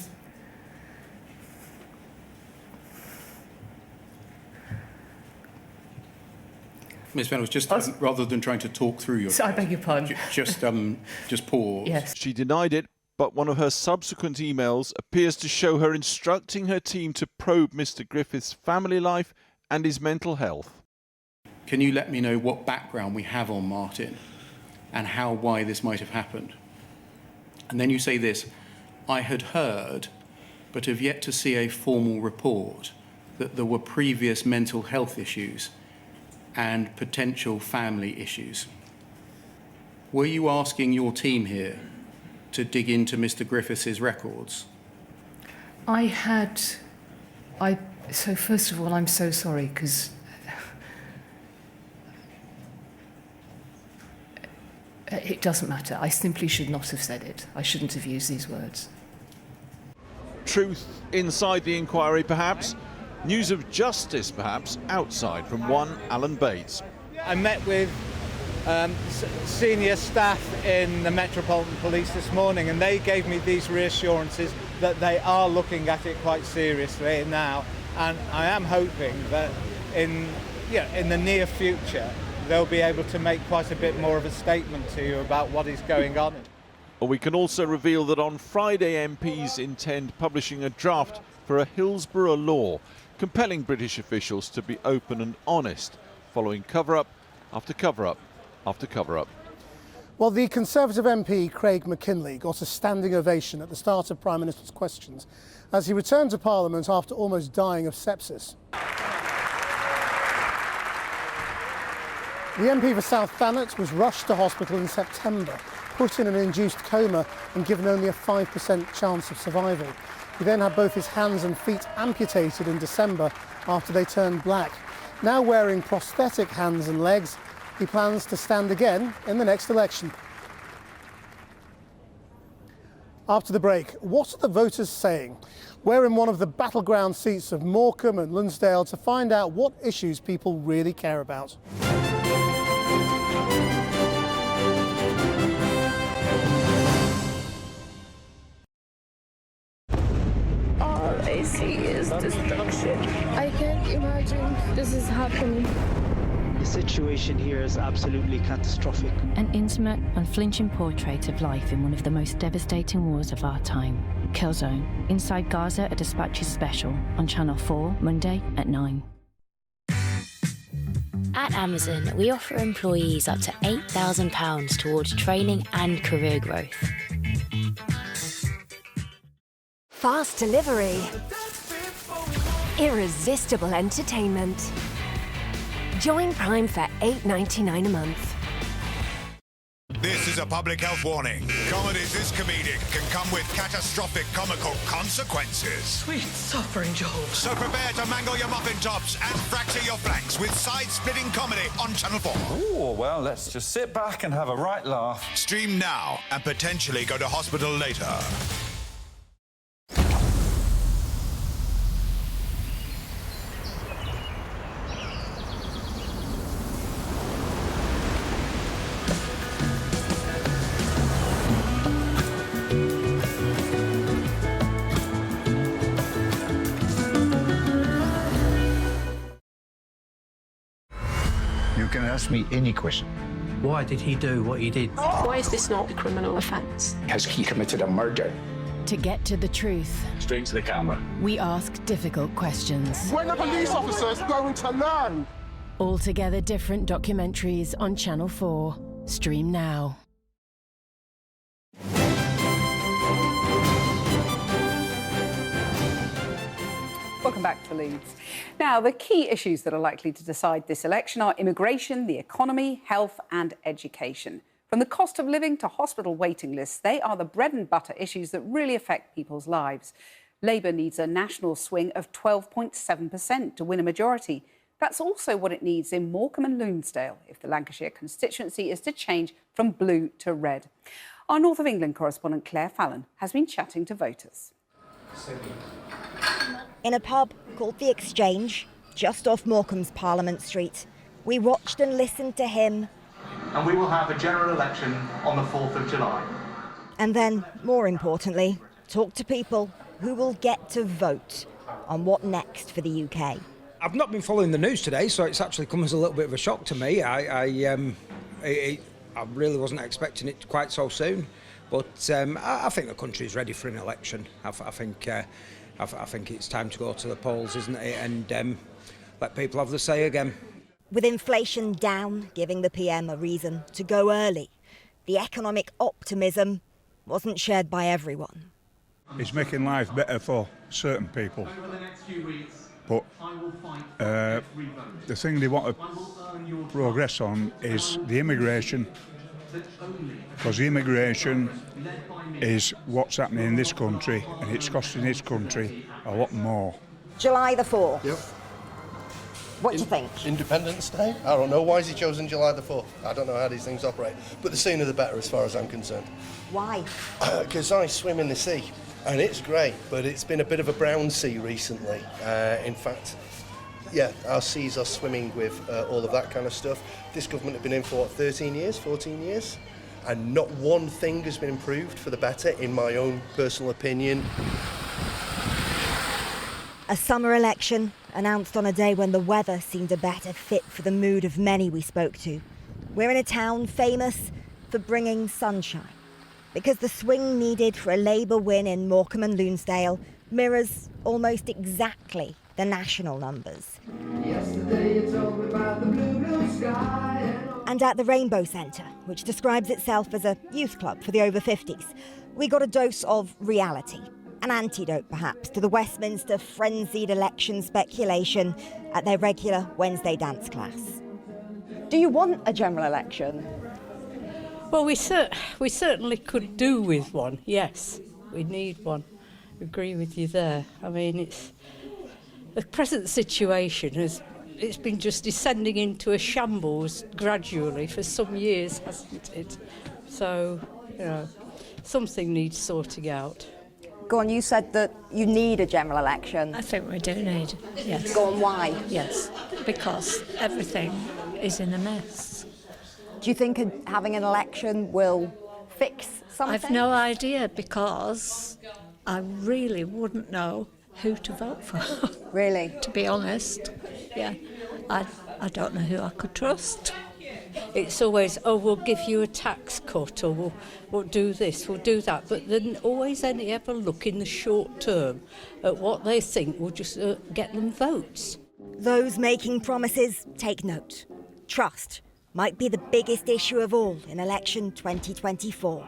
Ms. Venables, just rather than trying to talk through your... I beg your pardon. Just pause. Yes. She denied it, but one of her subsequent emails appears to show her instructing her team to probe Mr. Griffiths' family life and his mental health. Can you let me know what background we have on Martin and why this might have happened? And then you say this: I had heard, but have yet to see a formal report, that there were previous mental health issues and potential family issues. Were you asking your team here to dig into Mr. Griffiths' records? So first of all, I'm so sorry, because it doesn't matter. I simply should not have said it. I shouldn't have used these words. Truth inside the inquiry, perhaps. News of justice, perhaps, outside from one Alan Bates. I met with senior staff in the Metropolitan Police this morning, and they gave me these reassurances that they are looking at it quite seriously now, and I am hoping that in the near future they'll be able to make quite a bit more of a statement to you about what is going on. Or we can also reveal that on Friday MPs intend publishing a draft for a Hillsborough law compelling British officials to be open and honest, following cover-up after cover-up after cover-up. Well, the Conservative MP Craig McKinley got a standing ovation at the start of Prime Minister's questions as he returned to Parliament after almost dying of sepsis. The MP for South Thanet was rushed to hospital in September, put in an induced coma and given only a 5% chance of survival. He then had both his hands and feet amputated in December after they turned black. Now wearing prosthetic hands and legs, he plans to stand again in the next election. After the break, what are the voters saying? We're in one of the battleground seats of Morecambe and Lonsdale to find out what issues people really care about. I see is destruction. I can't imagine this is happening. The situation here is absolutely catastrophic. An intimate, unflinching portrait of life in one of the most devastating wars of our time. Killzone, inside Gaza, a Dispatches special on Channel 4, Monday at 9. At Amazon, we offer employees up to £8,000 towards training and career growth. Fast delivery. Irresistible entertainment. Join Prime for $8.99 a month. This is a public health warning. Comedies this comedic can come with catastrophic comical consequences. Sweet suffering, Joel. So prepare to mangle your muffin tops and fracture your flanks with side-splitting comedy on Channel 4. Oh, well, let's just sit back and have a right laugh. Stream now and potentially go to hospital later. You can ask me any question. Why did he do what he did? Why is this not a criminal offence? Has he committed a murder? To get to the truth, Straight to the camera. we ask difficult questions. When a police officer is going to learn. Altogether different documentaries on Channel 4. Stream now. Welcome back to Leeds. Now, the key issues that are likely to decide this election are immigration, the economy, health and education. From the cost of living to hospital waiting lists, they are the bread and butter issues that really affect people's lives. Labour needs a national swing of 12.7% to win a majority. That's also what it needs in Morecambe and Lonsdale if the Lancashire constituency is to change from blue to red. Our North of England correspondent Claire Fallon has been chatting to voters. In a pub called The Exchange, just off Morecambe's Parliament Street, we watched and listened to him. And we will have a general election on the 4th of July. And then, more importantly, talk to people who will get to vote on what next for the UK. I've not been following the news today, so it's actually come as a little bit of a shock to me. I really wasn't expecting it quite so soon, but I think the country is ready for an election. I think it's time to go to the polls, isn't it, and let people have the say again. With inflation down, giving the PM a reason to go early, the economic optimism wasn't shared by everyone. It's making life better for certain people. But the thing they want to progress on is the immigration, because the immigration is what's happening in this country, and it's costing this country a lot more. July the 4th. Yep. What do you think? Independence Day? I don't know. Why has he chosen July the 4th? I don't know how these things operate. But the sooner the better as far as I'm concerned. Why? Because I swim in the sea. And it's great, but it's been a bit of a brown sea recently. In fact, yeah, our seas are swimming with all of that kind of stuff. This government have been in for, 13 years, 14 years? And not one thing has been improved for the better, in my own personal opinion. A summer election announced on a day when the weather seemed a better fit for the mood of many we spoke to. We're in a town famous for bringing sunshine, because the swing needed for a Labour win in Morecambe and Lonsdale mirrors almost exactly the national numbers. And at the Rainbow Centre, which describes itself as a youth club for the over 50s, we got a dose of reality. An antidote, perhaps, to the Westminster frenzied election speculation at their regular Wednesday dance class. Do you want a general election? Well, we certainly could do with one, yes. We need one. I agree with you there. I mean, it's the present situation it's been just descending into a shambles gradually for some years, hasn't it? So, you know, something needs sorting out. Go on, you said that you need a general election. I think we do need, yes. Go on, why? Yes, because everything is in a mess. Do you think having an election will fix something? I've no idea, because I really wouldn't know who to vote for. Really? To be honest, yeah. I don't know who I could trust. It's always, oh, we'll give you a tax cut, or we'll do this, we'll do that. But then always only ever look in the short term at what they think will just get them votes. Those making promises, take note. Trust might be the biggest issue of all in election 2024.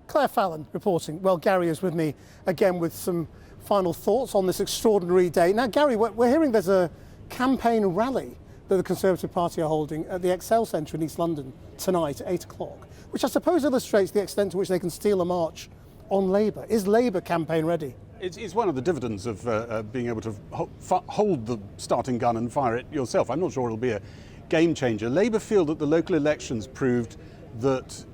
Claire Fallon reporting. Well, Gary is with me again with some final thoughts on this extraordinary day. Now, Gary, we're hearing there's a campaign rally that the Conservative Party are holding at the Excel Centre in East London tonight at 8 o'clock, which I suppose illustrates the extent to which they can steal a march on Labour. Is Labour campaign ready? It's one of the dividends of being able to hold the starting gun and fire it yourself. I'm not sure it'll be a game changer. Labour feel that the local elections proved that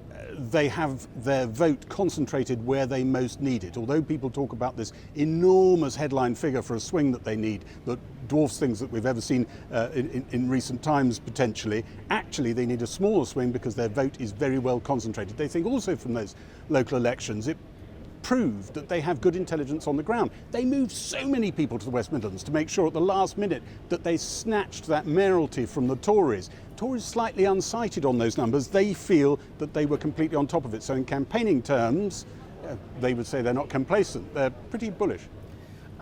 they have their vote concentrated where they most need it. Although people talk about this enormous headline figure for a swing that they need, that dwarfs things that we've ever seen in recent times potentially, actually they need a smaller swing because their vote is very well concentrated. They think also from those local elections it proved that they have good intelligence on the ground. They moved so many people to the West Midlands to make sure at the last minute that they snatched that mayoralty from the Tories. Tories slightly unsighted on those numbers. They feel that they were completely on top of it. So in campaigning terms, they would say they're not complacent. They're pretty bullish.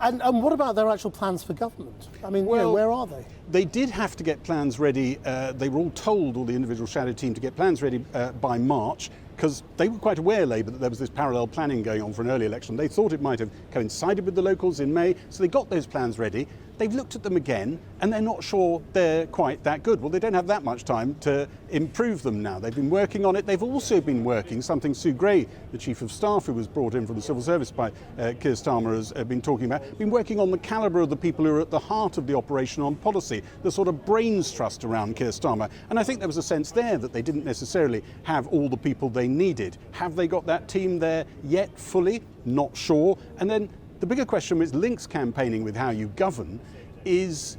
And what about their actual plans for government? I mean, well, where are they? They did have to get plans ready. They were all told, all the individual shadow team, to get plans ready by March, because they were quite aware, Labour, that there was this parallel planning going on for an early election. They thought it might have coincided with the locals in May, so they got those plans ready. They've looked at them again, and they're not sure they're quite that good. Well, they don't have that much time to improve them now. They've been working on it. They've also been working, something Sue Gray, the Chief of Staff, who was brought in from the Civil Service by Keir Starmer, has been talking about, been working on the calibre of the people who are at the heart of the operation on policy, the sort of brains trust around Keir Starmer. And I think there was a sense there that they didn't necessarily have all the people they needed. Have they got that team there yet fully? Not sure. And then the bigger question is links campaigning with how you govern. Is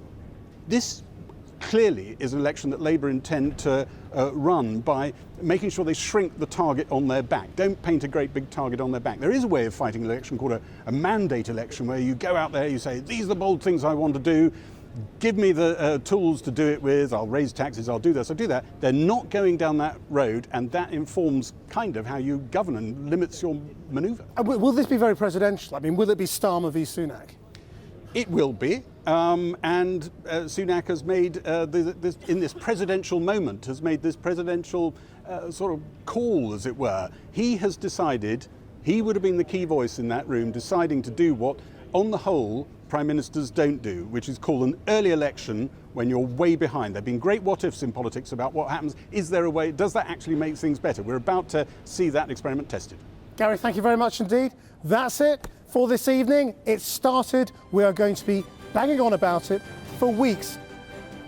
this clearly is an election that Labour intend to run by making sure they shrink the target on their back. Don't paint a great big target on their back. There is a way of fighting an election called a mandate election, where you go out there, you say, these are the bold things I want to do. Give me the tools to do it with. I'll raise taxes, I'll do this, I'll do that. They're not going down that road, and that informs kind of how you govern and limits your manoeuvre. Will this be very presidential? I mean, will it be Starmer v Sunak? It will be, and Sunak has made, in this presidential moment, has made this presidential sort of call, as it were. He has decided, he would have been the key voice in that room, deciding to do what, on the whole, Prime Ministers don't do, which is call an early election when you're way behind. There have been great what-ifs in politics about what happens. Is there a way, does that actually make things better? We're about to see that experiment tested. Gary, thank you very much indeed. That's it for this evening. It's started. We are going to be banging on about it for weeks.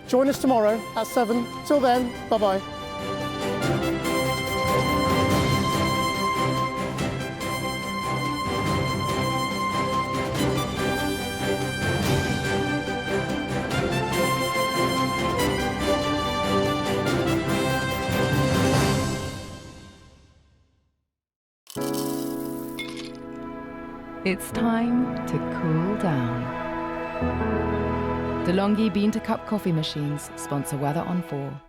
Join us tomorrow at 7. Till then, bye-bye. It's time to cool down. DeLonghi Bean to Cup coffee machines sponsor Weather on 4.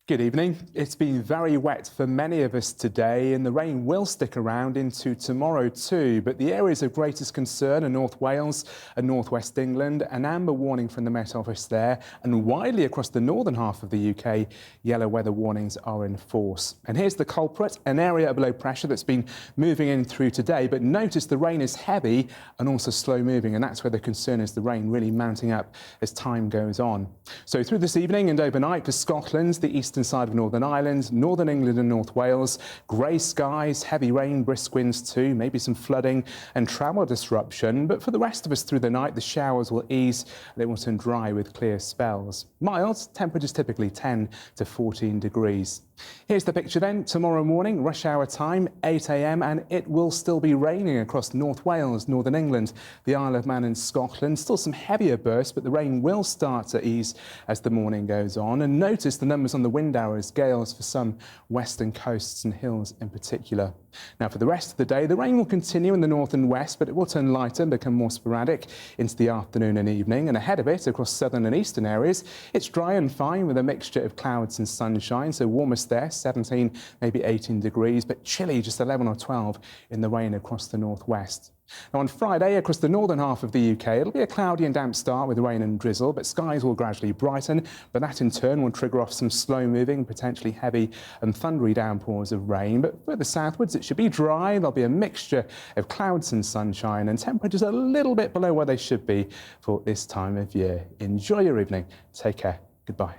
Good evening. It's been very wet for many of us today, and the rain will stick around into tomorrow too. But the areas of greatest concern are North Wales and North West England. An amber warning from the Met Office there, and widely across the northern half of the UK, yellow weather warnings are in force. And here's the culprit, an area of low pressure that's been moving in through today. But notice the rain is heavy and also slow moving, and that's where the concern is, the rain really mounting up as time goes on. So through this evening and overnight for Scotland, the eastern side of Northern Ireland, Northern England and North Wales, grey skies, heavy rain, brisk winds too, maybe some flooding and travel disruption. But for the rest of us through the night, the showers will ease. They will turn dry with clear spells. Mild, temperatures typically 10 to 14 degrees. Here's the picture then. Tomorrow morning, rush hour time, 8 a.m, and it will still be raining across North Wales, Northern England, the Isle of Man and Scotland. Still some heavier bursts, but the rain will start to ease as the morning goes on. And notice the numbers on the wind hours, gales for some western coasts and hills in particular. Now, for the rest of the day, the rain will continue in the north and west, but it will turn lighter and become more sporadic into the afternoon and evening. And ahead of it, across southern and eastern areas, it's dry and fine with a mixture of clouds and sunshine. So warmest there, 17, maybe 18 degrees, but chilly, just 11 or 12 in the rain across the northwest. Now on Friday, across the northern half of the UK, it'll be a cloudy and damp start with rain and drizzle, but skies will gradually brighten, but that in turn will trigger off some slow-moving, potentially heavy and thundery downpours of rain. But further southwards, it should be dry. There'll be a mixture of clouds and sunshine, and temperatures a little bit below where they should be for this time of year. Enjoy your evening. Take care. Goodbye.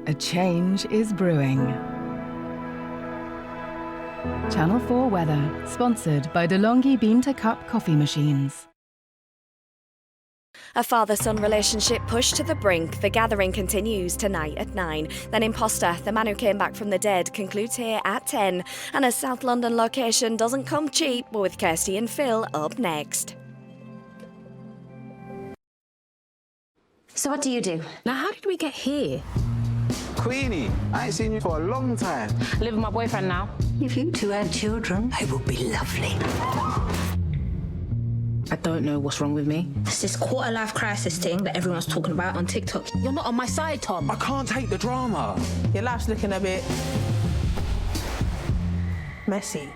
A change is brewing. Channel 4 weather, sponsored by DeLonghi Bean-to-Cup coffee machines. A father-son relationship pushed to the brink. The Gathering continues tonight at 9. Then Imposter, the man who came back from the dead, concludes here at 10. And a South London location doesn't come cheap, with Kirsty and Phil up next. So what do you do? Now, how did we get here? Queenie, I ain't seen you for a long time. I live with my boyfriend now. If you two had children, it would be lovely. I don't know what's wrong with me. It's this quarter-life crisis thing that everyone's talking about on TikTok. You're not on my side, Tom. I can't take the drama. Your life's looking a bit messy.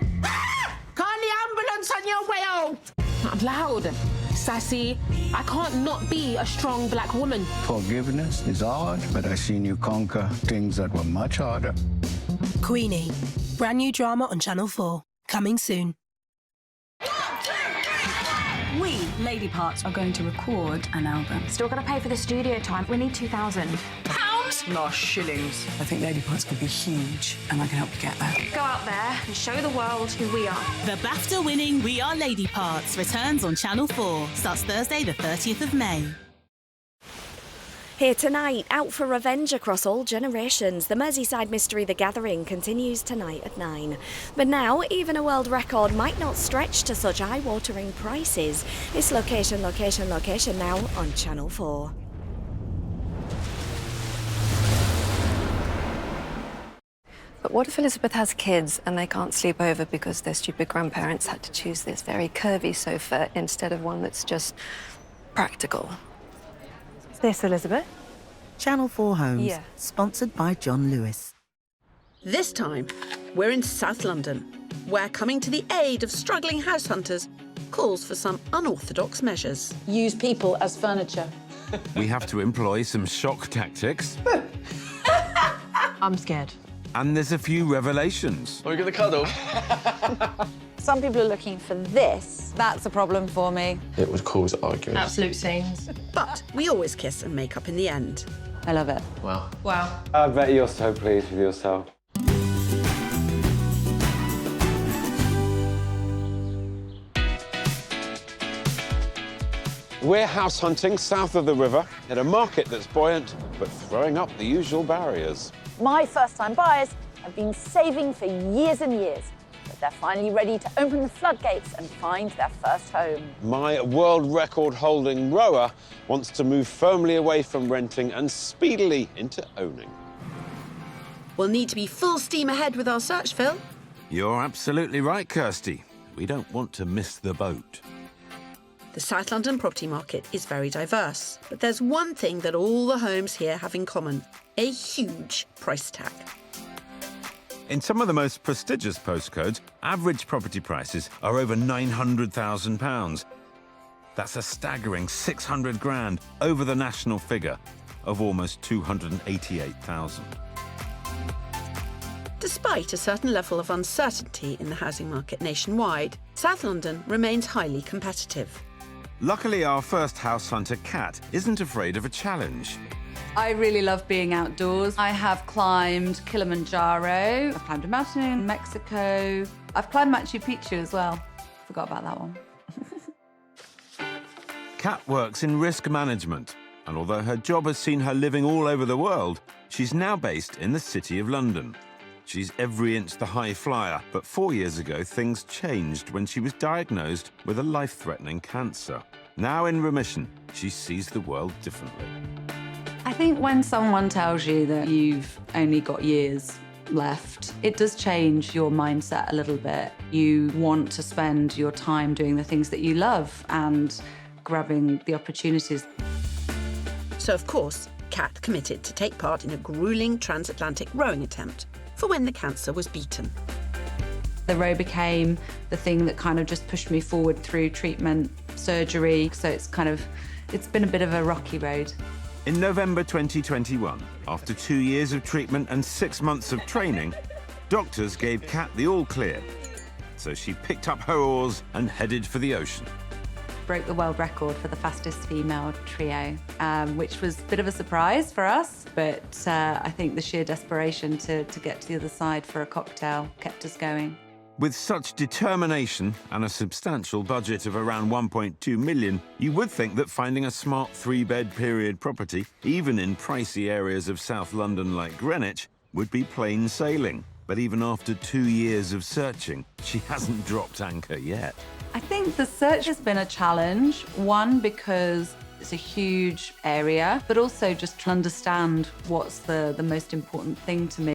Call the ambulance on your way out! I'm loud, sassy. I can't not be a strong black woman. Forgiveness is hard, but I've seen you conquer things that were much harder. Queenie, brand new drama on Channel 4. Coming soon. We, Lady Parts, are going to record an album. Still got to pay for the studio time. We need £2,000. No, shillings. I think Lady Parts could be huge, and I can help you get there. Go out there and show the world who we are. The BAFTA-winning We Are Lady Parts returns on Channel 4. Starts Thursday, the 30th of May. Here tonight, out for revenge across all generations. The Merseyside mystery The Gathering continues tonight at 9. But now, even a world record might not stretch to such eye-watering prices. It's Location, Location, Location now on Channel 4. But what if Elizabeth has kids and they can't sleep over because their stupid grandparents had to choose this very curvy sofa instead of one that's just practical? Is this Elizabeth? Channel 4 Homes, Yeah. sponsored by John Lewis. This time, we're in South London, where coming to the aid of struggling house hunters calls for some unorthodox measures. Use people as furniture. We have to employ some shock tactics. I'm scared. And there's a few revelations. Are we going to cuddle? Some people are looking for this. That's a problem for me. It would cause arguments. Absolute scenes. But we always kiss and make up in the end. I love it. Wow. Wow. I bet you're so pleased with yourself. We're house hunting south of the river in a market that's buoyant, but throwing up the usual barriers. My first-time buyers have been saving for years and years, but they're finally ready to open the floodgates and find their first home. My world record holding rower wants to move firmly away from renting and speedily into owning. We'll need to be full steam ahead with our search, Phil. You're absolutely right, Kirsty. We don't want to miss the boat. The South London property market is very diverse, but there's one thing that all the homes here have in common: a huge price tag. In some of the most prestigious postcodes, average property prices are over £900,000. That's a staggering 600 grand over the national figure of almost 288,000. Despite a certain level of uncertainty in the housing market nationwide, South London remains highly competitive. Luckily, our first house hunter, Kat, isn't afraid of a challenge. I really love being outdoors. I have climbed Kilimanjaro, I've climbed a mountain in Mexico, I've climbed Machu Picchu as well. Forgot about that one. Kat works in risk management, and although her job has seen her living all over the world, she's now based in the City of London. She's every inch the high flyer, but 4 years ago, things changed when she was diagnosed with a life-threatening cancer. Now in remission, she sees the world differently. I think when someone tells you that you've only got years left, it does change your mindset a little bit. You want to spend your time doing the things that you love and grabbing the opportunities. So, of course, Kat committed to take part in a gruelling transatlantic rowing attempt for when the cancer was beaten. The row became the thing that kind of just pushed me forward through treatment, surgery, so it's been a bit of a rocky road. In November 2021, after 2 years of treatment and 6 months of training, doctors gave Kat the all clear. So she picked up her oars and headed for the ocean. broke the world record for the fastest female trio, which was a bit of a surprise for us, but I think the sheer desperation to get to the other side for a cocktail kept us going. With such determination and a substantial budget of around 1.2 million, you would think that finding a smart 3-bed period property, even in pricey areas of South London like Greenwich, would be plain sailing. But even after 2 years of searching, she hasn't dropped anchor yet. I think the search has been a challenge, one because it's a huge area, but also just to understand what's the most important thing to me.